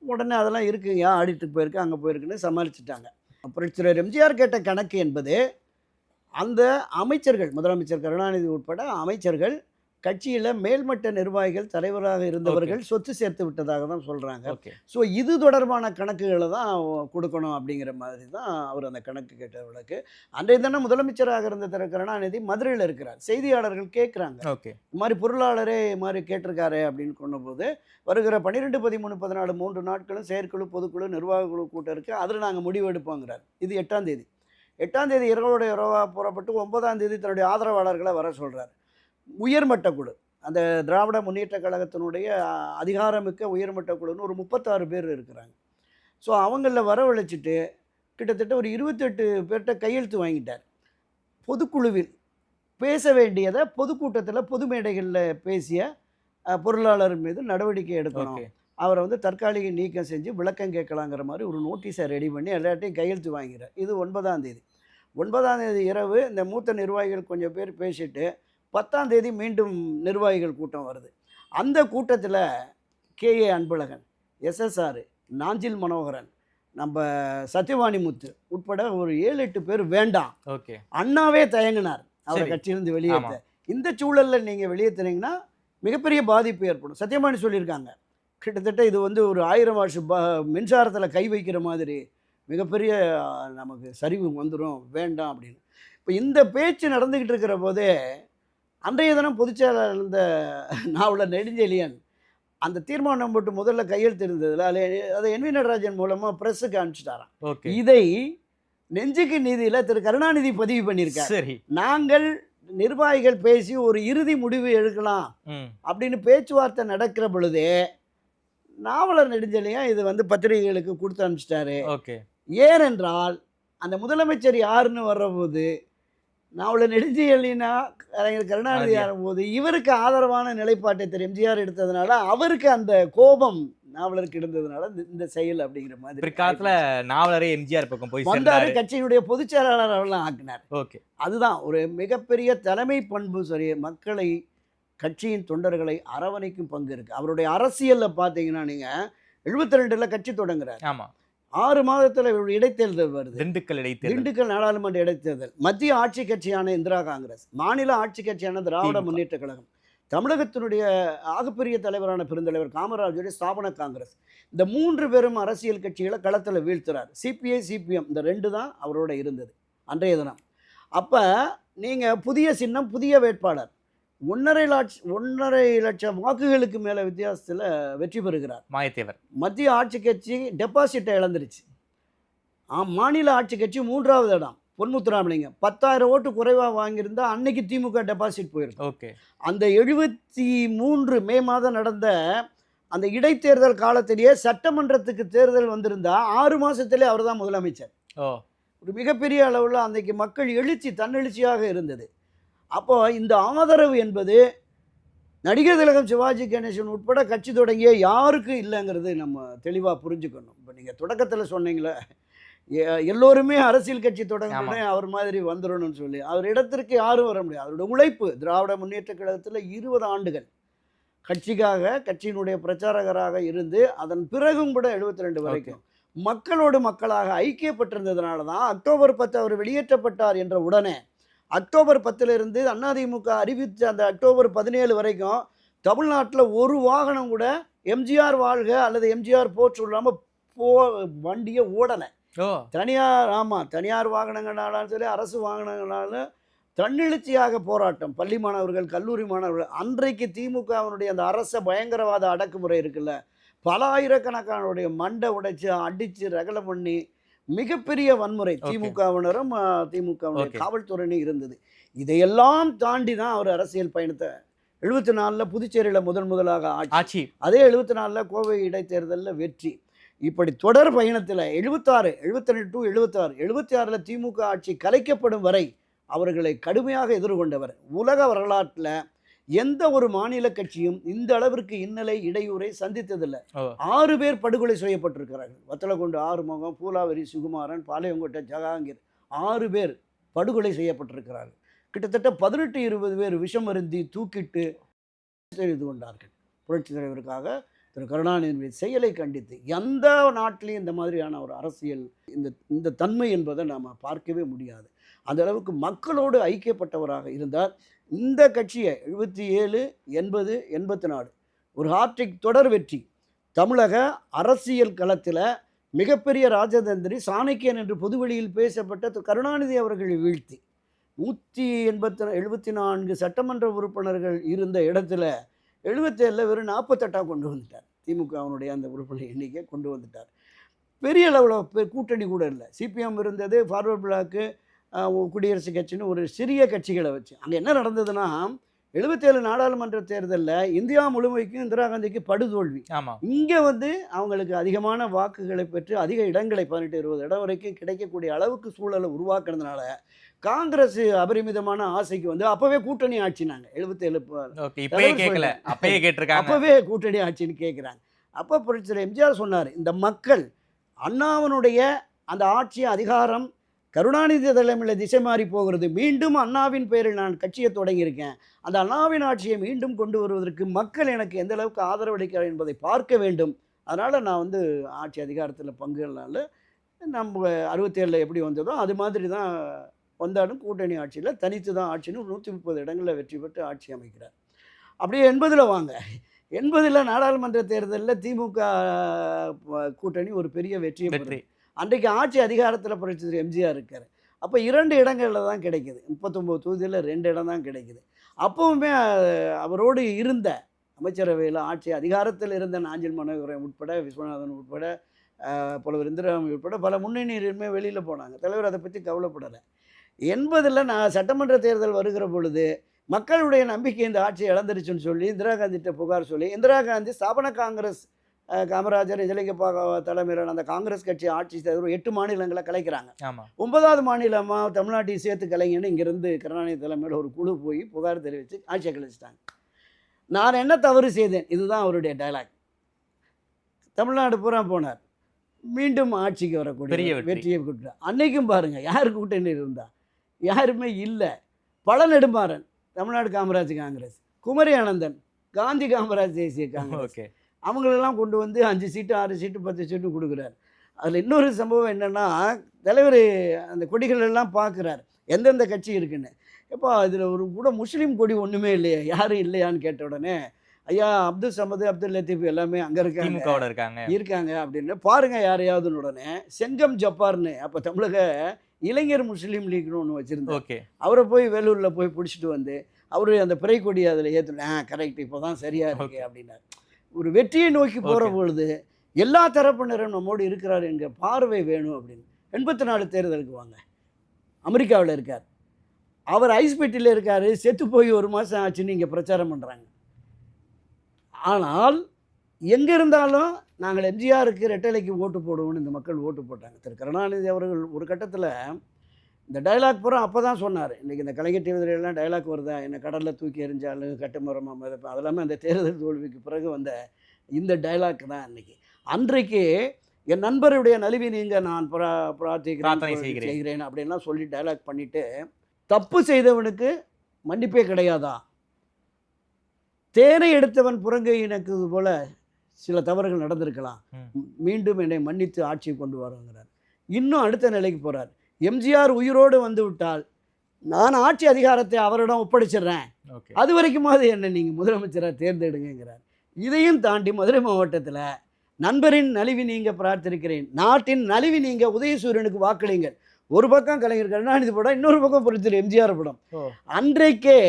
உடனே அதெல்லாம் இருக்குங்க, ஆடிட்டுக்கு போயிருக்கு, அங்கே போயிருக்குன்னு சமாளிச்சுட்டாங்க. புரட்சியர் எம்ஜிஆர் கேட்ட கணக்கு என்பது அந்த அமைச்சர்கள், முதலமைச்சர் கருணாநிதி உட்பட அமைச்சர்கள், கட்சியில் மேல்மட்ட நிர்வாகிகள், தலைவராக இருந்தவர்கள் சொத்து சேர்த்து விட்டதாக தான் சொல்கிறாங்க. ஸோ இது தொடர்பான கணக்குகளை தான் கொடுக்கணும் அப்படிங்கிற மாதிரி தான் அவர் அந்த கணக்கு கேட்டவர்களுக்கு. அன்றைய தினம் முதலமைச்சராக இருந்த திரு கருணாநிதி மதுரையில் இருக்கிறார். செய்தியாளர்கள் கேட்குறாங்க, இது மாதிரி பொருளாளரே இது மாதிரி கேட்டிருக்காரு அப்படின்னு சொன்னபோது, வருகிற 12, 13, 14 3 நாட்களும் செயற்குழு, பொதுக்குழு, நிர்வாக குழு கூட்டம் இருக்குது, அதில் நாங்கள் முடிவு எடுப்போங்கிறார். இது 8ஆம் தேதி. 8ஆம் தேதி இரவோட இரவாக புறப்பட்டு 9ஆம் தேதி தன்னுடைய ஆதரவாளர்களை வர சொல்கிறார். உயர்மட்ட குழு, அந்த திராவிட முன்னேற்ற கழகத்தினுடைய அதிகாரமிக்க உயர்மட்ட குழுன்னு ஒரு 36 பேர் இருக்கிறாங்க. ஸோ அவங்களில் வரவழைச்சிட்டு கிட்டத்தட்ட ஒரு 28 பேர்கிட்ட கையெழுத்து வாங்கிட்டார். பொதுக்குழுவில் பேச வேண்டியதை பொதுக்கூட்டத்தில், பொது மேடைகளில் பேசிய பொருளாளர் மீது நடவடிக்கை எடுக்கணும், அவரை வந்து தற்காலிக நீக்கம் செஞ்சு விளக்கம் கேட்கலாங்கிற மாதிரி ஒரு நோட்டீஸை ரெடி பண்ணி எல்லாட்டையும் கையெழுத்து வாங்கிறார். இது 9ஆம் தேதி. 9ஆம் தேதி இரவு இந்த மூத்த நிர்வாகிகள் கொஞ்சம் பேர் பேசிட்டு 10ஆம் தேதி மீண்டும் நிர்வாகிகள் கூட்டம் வருது. அந்த கூட்டத்தில் KA அன்பழகன், SSR, நாஞ்சில் மனோகரன், நம்ம சத்யவாணி முத்து உட்பட ஒரு 7-8 பேர் வேண்டாம், அண்ணாவே தயங்கினார் அவரை கட்சியிலிருந்து வெளியேற்ற. இந்த சூழலில் நீங்கள் வெளியேற்றினீங்கன்னா மிகப்பெரிய பாதிப்பு ஏற்படும். சத்யவாணி சொல்லியிருக்காங்க, கிட்டத்தட்ட இது வந்து ஒரு 1000 வாட்ஸ் மின்சாரத்தில் கை வைக்கிற மாதிரி மிகப்பெரிய நமக்கு சரிவு வந்துடும், வேண்டாம் அப்படின்னு. இப்போ இந்த பேச்சு நடந்துக்கிட்டு இருக்கிற போதே அன்றைய தினம் பொதுச்செயலாளர் இருந்த நாவலர் நெடுஞ்செழியன் அந்த தீர்மானம் போட்டு முதல்ல கையெழுத்து இருந்ததில் அதை NV நடராஜன் மூலமாக ப்ரெஸ்ஸுக்கு அனுப்பிச்சிட்டாராம். இதை நெஞ்சுக்கு நீதியில் திரு கருணாநிதி பதிவு பண்ணியிருக்காரு. சரி, நாங்கள் நிர்வாகிகள் பேசி ஒரு இறுதி முடிவு எடுக்கலாம் அப்படின்னு பேச்சுவார்த்தை நடக்கிற பொழுதே நாவலர் நெடுஞ்செழியன் இது வந்து பத்திரிகைகளுக்கு கொடுத்து அனுப்பிச்சிட்டாரு. ஏனென்றால் அந்த முதலமைச்சர் யாருன்னு வர்றபோது, நாவலர் நெடுஞ்செழியனா கலைஞர் கருணாநிதி ஆகும்போது இவருக்கு ஆதரவான நிலைப்பாட்டை திரு எம்ஜிஆர் எடுத்ததுனால அவருக்கு அந்த கோபம் நாவலருக்கு இருந்ததுனால இந்த செயல் அப்படிங்கிற மாதிரி பிற்காலத்துல நாவலரே எம்ஜிஆர் பக்கம் போய் வந்தாரு, கட்சியினுடைய பொதுச் செயலாளர் அவெல்லாம் ஆக்கினார். அதுதான் ஒரு மிகப்பெரிய தலைமை பண்பு. சரி, மக்களை, கட்சியின் தொண்டர்களை அரவணைக்கும் பங்கு இருக்குது. அவருடைய அரசியலில் பார்த்தீங்கன்னா நீங்கள் 72ல் கட்சி தொடங்குறார். ஆமா 6 மாதத்துல இடைத்தேர்தல் வருது. திண்டுக்கல் இடைத்தேர்தல். திண்டுக்கல் நாடாளுமன்ற இடைத்தேர்தல். மத்திய ஆட்சி கட்சியான இந்திரா காங்கிரஸ், மாநில ஆட்சி கட்சியான திராவிட திமுக. முன்னேற்ற கழகம், தமிழகத்தினுடைய ஆகப்பெரிய தலைவரான பெருந்தலைவர் காமராஜருடைய ஸ்தாபன காங்கிரஸ், இந்த 3 பேரும் அரசியல் கட்சிகளை களத்தில் வீழ்த்துறார். சிபிஐ சிபிஎம் இந்த 2 தான் அவரோட இருந்தது அன்றைய தினம். அப்போ நீங்கள் புதிய சின்னம், புதிய வேட்பாளர், 1.5 லட்சம் வாக்குகளுக்கு மேலே வித்தியாசத்தில் வெற்றி பெறுகிறார். மாயத்தேவர். மத்திய ஆட்சி கட்சி டெபாசிட்டை இழந்துருச்சு. மாநில ஆட்சி கட்சி 3வது இடம் பொன்முத்துராமலிங்கம் 10,000 ஓட்டு குறைவாக வாங்கியிருந்தா அன்னைக்கு திமுக டெபாசிட் போயிருக்கு. ஓகே. அந்த 73 மே மாதம் நடந்த அந்த இடைத்தேர்தல் காலத்திலேயே சட்டமன்றத்துக்கு தேர்தல் வந்திருந்தா 6 மாதத்திலே அவர் தான் முதலமைச்சர். ஒரு மிகப்பெரிய அளவில் அன்றைக்கு மக்கள் எழுச்சி தன்னெழுச்சியாக இருந்தது. அப்போ இந்த ஆதரவு என்பது நடிகர் திலகம் சிவாஜி கணேசன் உட்பட கட்சி தொடங்கிய யாருக்கும் இல்லைங்கிறது நம்ம தெளிவாக புரிஞ்சுக்கணும். இப்போ நீங்கள் தொடக்கத்தில் சொன்னீங்களே எல்லோருமே அரசியல் கட்சி தொடங்கினே அவர் மாதிரி வந்துடணும்னு சொல்லி, அவர் இடத்திற்கு யாரும் வர முடியாது. அவருடைய உழைப்பு திராவிட முன்னேற்ற கழகத்தில் 20 ஆண்டுகள் கட்சிக்காக கட்சியினுடைய பிரச்சாரகராக இருந்து அதன் பிறகும் கூட 72 வரைக்கும் மக்களோடு மக்களாக ஐக்கியப்பட்டிருந்ததுனால தான் அக்டோபர் 10 அவர் வெளியேற்றப்பட்டார் என்ற உடனே அக்டோபர் 10லிருந்து அதிமுக அறிவித்த அந்த அக்டோபர் 17 வரைக்கும் தமிழ்நாட்டில் ஒரு வாகனம் கூட எம்ஜிஆர் வாழ்க அல்லது எம்ஜிஆர் போற்று இல்லாமல் வண்டியை ஓடலை. தனியார் வாகனங்களாலும் சரி அரசு வாகனங்களாலும் தன்னெழுச்சியாக போராட்டம். பள்ளி மாணவர்கள், கல்லூரி மாணவர்கள், அன்றைக்கு திமுகவினுடைய அந்த அரச பயங்கரவாத அடக்குமுறை இருக்குல்ல, பல ஆயிரக்கணக்கானுடைய மண்டை உடைச்சு அடித்து ரகலை பண்ணி மிகப்பெரிய வன்முறை திமுகவினரும் திமுகவுடைய காவல்துறையினு இருந்தது. இதையெல்லாம் தாண்டி தான் அவர் அரசியல் பயணத்தை 74 புதுச்சேரியில் முதலாக ஆட்சி, அதே 74 கோவை இடைத்தேர்தலில் வெற்றி. இப்படி தொடர் பயணத்தில் 72 to 76, 76 திமுக ஆட்சி கலைக்கப்படும் வரை அவர்களை கடுமையாக எதிர்கொண்டவர். உலக வரலாற்றில் எந்த ஒரு மாநில கட்சியும் இந்த அளவிற்கு இன்னலை இடையூறை சந்தித்ததில்லை. 6 பேர் படுகொலை செய்யப்பட்டிருக்கிறார்கள். வத்தலகுண்டு ஆறுமுகம், பூலாவரி சுகுமாரன், பாளையங்கோட்டை ஜஹாங்கீர் 6 பேர் படுகொலை செய்யப்பட்டிருக்கிறார்கள். கிட்டத்தட்ட 18-20 பேர் விஷம் அருந்தி தூக்கிட்டு செய்து கொண்டார்கள். புரட்சித் தலைவருக்காக திரு கருணாநிதி செயலை கண்டித்து எந்த நாட்டிலையும் இந்த மாதிரியான ஒரு அரசியல் இந்த தன்மை என்பதை நாம் பார்க்கவே முடியாது. அந்த அளவுக்கு மக்களோடு ஐக்கியப்பட்டவராக இருந்தார். இந்த கட்சியை 77, 80, 84 ஒரு ஹார்ட்ரிக் தொடர் வெற்றி. தமிழக அரசியல் களத்தில் மிகப்பெரிய ராஜதந்திரி சாணக்கியன் என்று பொதுவெளியில் பேசப்பட்ட கருணாநிதி அவர்களை வீழ்த்தி 174 சட்டமன்ற உறுப்பினர்கள் இருந்த இடத்துல 77 வெறும் 48 கொண்டு வந்துட்டார். திமுகவினுடைய அந்த உறுப்பினர் எண்ணிக்கை கொண்டு வந்துட்டார். பெரிய அளவில் கூட்டணி கூட இல்லை. சிபிஎம் இருந்தது, ஃபார்வர்ட் பிளாக்கு, குடியரசுக் கட்சின்னு ஒரு சிறிய கட்சிகளை வச்சு. அங்கே என்ன நடந்ததுன்னா 77 நாடாளுமன்ற தேர்தலில் இந்தியா முழுமைக்கும் இந்திரா காந்திக்கு படுதோல்வி. இங்கே அவங்களுக்கு அதிகமான வாக்குகளை பெற்று அதிக இடங்களை 18-20 இடம் வரைக்கும் கிடைக்கக்கூடிய அளவுக்கு சூழலை உருவாக்குறதுனால காங்கிரஸ் அபரிமிதமான ஆசைக்கு அப்போவே கூட்டணி ஆட்சினாங்க. 77 அப்போவே கூட்டணி ஆட்சின்னு கேட்குறாங்க. அப்போ புரட்சியாளர் எம்ஜிஆர் சொன்னார், இந்த மக்கள் அண்ணாவினுடைய அந்த ஆட்சி அதிகாரம் கருணாநிதி தலைமையில் திசை மாறி போகிறது, மீண்டும் அண்ணாவின் பெயரில் நான் கட்சியை தொடங்கியிருக்கேன், அந்த அண்ணாவின் ஆட்சியை மீண்டும் கொண்டு வருவதற்கு மக்கள் எனக்கு எந்த அளவுக்கு ஆதரவு அளிக்கிறார் என்பதை பார்க்க வேண்டும். அதனால் நான் ஆட்சி அதிகாரத்தில் பங்குனால நம்ம 67 எப்படி வந்ததோ அது மாதிரி தான் வந்தாலும் கூட்டணி ஆட்சியில் தனித்து தான் ஆட்சின்னு 130 இடங்களில் வெற்றி பெற்று ஆட்சி அமைக்கிறார். அப்படியே 80 வாங்க. 80 நாடாளுமன்ற தேர்தலில் திமுக கூட்டணி ஒரு பெரிய வெற்றியை பெற்று அன்றைக்கு ஆட்சி அதிகாரத்தில் புரட்சி எம்ஜிஆர் இருக்கார். அப்போ 2 இடங்களில் தான் கிடைக்குது. 39 தொகுதியில் 2 இடம் தான் கிடைக்குது. அப்போவுமே அவரோடு இருந்த அமைச்சரவையில் ஆட்சி அதிகாரத்தில் இருந்த நாஞ்சில் மனோகரன் உட்பட, விஸ்வநாதன் உட்பட, புலவர் இந்திராமி உட்பட பல முன்னணியினருமே வெளியில் போனாங்க. தலைவர் அதை பற்றி கவலைப்படலை. 80 நான் சட்டமன்ற தேர்தல் வருகிற பொழுது மக்களுடைய நம்பிக்கை இந்த ஆட்சியை இழந்துருச்சுன்னு சொல்லி இந்திரா காந்திகிட்ட புகார் சொல்லி இந்திரா காந்தி ஸ்தாபன காங்கிரஸ் காமராஜர் நிஜலிங்கப்பா தலைமையிலான அந்த காங்கிரஸ் கட்சி ஆட்சி 8 மாநிலங்களை கலைக்கிறாங்க. 9வது மாநிலமாக தமிழ்நாட்டையும் சேர்த்து கலைங்கன்னு இங்கேருந்து கருணாநிதி தலைமையில் ஒரு குழு போய் புகார் தெரிவித்து ஆட்சியை கழிச்சிட்டாங்க. நான் என்ன தவறு செய்தேன், இதுதான் அவருடைய டைலாக். தமிழ்நாடு பூரா போனார், மீண்டும் ஆட்சிக்கு வரக்கூடிய வெற்றியை கொடுத்தார். அன்னைக்கும் பாருங்கள் யார் கூட்டணி இருந்தா, யாருமே இல்லை. பழநெடுமாறன் தமிழ்நாடு காமராஜ் காங்கிரஸ், குமரி ஆனந்தன் காந்தி காமராஜ் தேசிய காங்கிரஸ், அவங்களெல்லாம் கொண்டு வந்து 5 சீட்டு 6 சீட்டு 10 சீட்டு கொடுக்குறாரு. அதில் இன்னொரு சம்பவம் என்னென்னா, தலைவர் அந்த கொடிகள் எல்லாம் பார்க்குறாரு எந்தெந்த கட்சி இருக்குன்னு. எப்போ இதில் ஒரு கூட முஸ்லீம் கொடி ஒன்றுமே இல்லையா, யாரும் இல்லையான்னு கேட்ட உடனே, ஐயா அப்துல் சமது அப்துல் லத்தீப் எல்லாமே அங்கே இருக்காங்க அப்படின்னு பாருங்க யாரையாவதுன்னு உடனே செங்கம் ஜப்பார்னு அப்போ தமிழக இளைஞர் முஸ்லீம் லீக்னு ஒன்று வச்சுருந்தோம். அவரை போய் வேலூரில் போய் பிடிச்சிட்டு வந்து அவர் அந்த பிறை கொடி அதில் ஏற்றுனேன், கரெக்ட் இப்போ தான் சரியாக இருக்கு அப்படின்னாரு. ஒரு வெற்றியை நோக்கி போகிற பொழுது எல்லா தரப்பினரும் நம்மோடு இருக்கிறார் என்கிற பார்வை வேணும் அப்படின்னு. 84 தேர்தலுக்கு வாங்க, அமெரிக்காவில் இருக்கார், அவர் ஐஸ்பெட்டியில் இருக்கார், செத்து போய் 1 மாதம் ஆச்சுன்னு இங்கே பிரச்சாரம் பண்ணுறாங்க. ஆனால் எங்கே இருந்தாலும் நாங்கள் எம்ஜிஆருக்கு ரெட்டலைக்கு ஓட்டு போடுவோம்னு இந்த மக்கள் ஓட்டு போட்டாங்க. திரு கருணாநிதி அவர்கள் ஒரு கட்டத்தில் இந்த டைலாக் பூரா அப்போ தான் சொன்னார். இன்றைக்கி இந்த கலைஞர் டிவிலாம் டைலாக் வருதா, என்னை கடலில் தூக்கி எறிஞ்சாலும் கட்டுமரமாக மிதப்பேன், அதெல்லாமே அந்த தேர்தல் தோல்விக்கு பிறகு வந்த இந்த டைலாக் தான் அன்றைக்கி. அன்றைக்கு என் நண்பருடைய நலிவி நீங்கள் நான் செய்கிறேன் அப்படின்லாம் சொல்லி டைலாக் பண்ணிவிட்டு, தப்பு செய்தவனுக்கு மன்னிப்பே கிடையாதா, தேனை எடுத்தவன் புறங்கை இனக்குது போல சில தவறுகள் நடந்திருக்கலாம், மீண்டும் என்னை மன்னித்து ஆட்சியை கொண்டு வருங்கிறார். இன்னும் அடுத்த நிலைக்கு போகிறார். எம்ஜிஆர் உயிரோடு வந்து விட்டால் நான் ஆட்சி அதிகாரத்தை அவரிடம் ஒப்படைச்சிடுறேன், அது வரைக்குமாவது என்னை நீங்கள் முதலமைச்சராக தேர்ந்தெடுங்கிறார். இதையும் தாண்டி மதுரை மாவட்டத்தில் நண்பரின் நலிவி நீங்க பிரார்த்திக்கிறேன், நாட்டின் நலிவி நீங்க உதயசூரியனுக்கு வாக்களிங்கள். ஒரு பக்கம் கலைஞர் கருணாநிதி படம், இன்னொரு பக்கம் புரட்சி எம்ஜிஆர் படம். அன்றைக்கே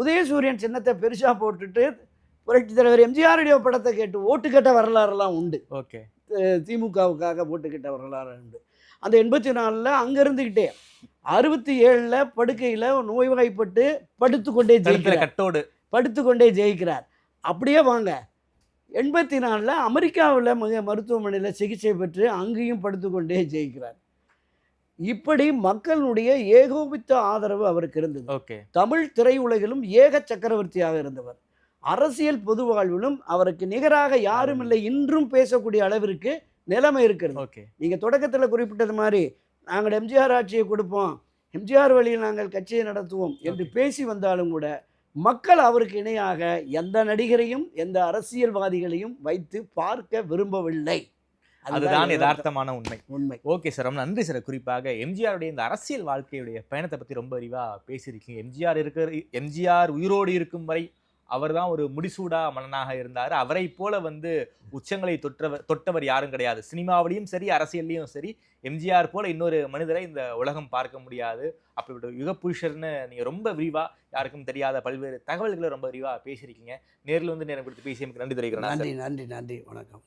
உதயசூரியன் சின்னத்தை பெருசாக போட்டுட்டு புரட்சி தலைவர் எம்ஜிஆருடைய படத்தை கேட்டு ஓட்டு கேட்ட வரலாறுலாம் உண்டு. திமுகவுக்காக ஓட்டு கேட்ட வரலாறு உண்டு. அந்த 84 அங்கே இருந்துக்கிட்டே 67 படுக்கையில் நோய்வாய்ப்பட்டு படுத்துக்கொண்டே ஜெயிக்கிறார். அப்படியே வாங்க 84 அமெரிக்காவில் மருத்துவமனையில் சிகிச்சை பெற்று அங்கேயும் படுத்துக்கொண்டே ஜெயிக்கிறார். இப்படி மக்களுடைய ஏகோபித்த ஆதரவு அவருக்கு இருந்தது. தமிழ் திரையுலகிலும் ஏக சக்கரவர்த்தியாக இருந்தவர். அரசியல் பொது வாழ்விலும் அவருக்கு நிகராக யாரும் இல்லை இன்றும் பேசக்கூடிய அளவிற்கு நிலைமை இருக்கிறது. நீங்கள் தொடக்கத்தில் குறிப்பிட்டது மாதிரி நாங்கள் எம்ஜிஆர் ஆட்சியை கொடுப்போம், எம்ஜிஆர் வழியில் நாங்கள் கட்சியை நடத்துவோம் என்று பேசி வந்தாலும் கூட மக்கள் அவருக்கு இணையாக எந்த நடிகரையும் எந்த அரசியல்வாதிகளையும் வைத்து பார்க்க விரும்பவில்லை. அதுதான் யதார்த்தமான உண்மை. ஓகே சார், ரொம்ப நன்றி சார். குறிப்பாக எம்ஜிஆருடைய இந்த அரசியல் வாழ்க்கையுடைய பயணத்தை பற்றி ரொம்ப விரிவாக பேசியிருக்கீங்க. எம்ஜிஆர் உயிரோடு இருக்கும் வரை அவர் தான் ஒரு முடிசூடா மன்னனாக இருந்தார். அவரை போல உச்சங்களை தொட்டவர் யாரும் கிடையாது. சினிமாவிலையும் சரி அரசியல்லையும் சரி எம்ஜிஆர் போல இன்னொரு மனிதரை இந்த உலகம் பார்க்க முடியாது. அப்படிப்பட்ட யுக புருஷர்னு நீங்கள் ரொம்ப விரிவாக யாருக்கும் தெரியாத பல்வேறு தகவல்களை ரொம்ப விரிவாக பேசியிருக்கீங்க. நேரில் நேரம் கொடுத்து பேசியமைக்கு நன்றி தெரிவிக்கிறேன். நன்றி. வணக்கம்.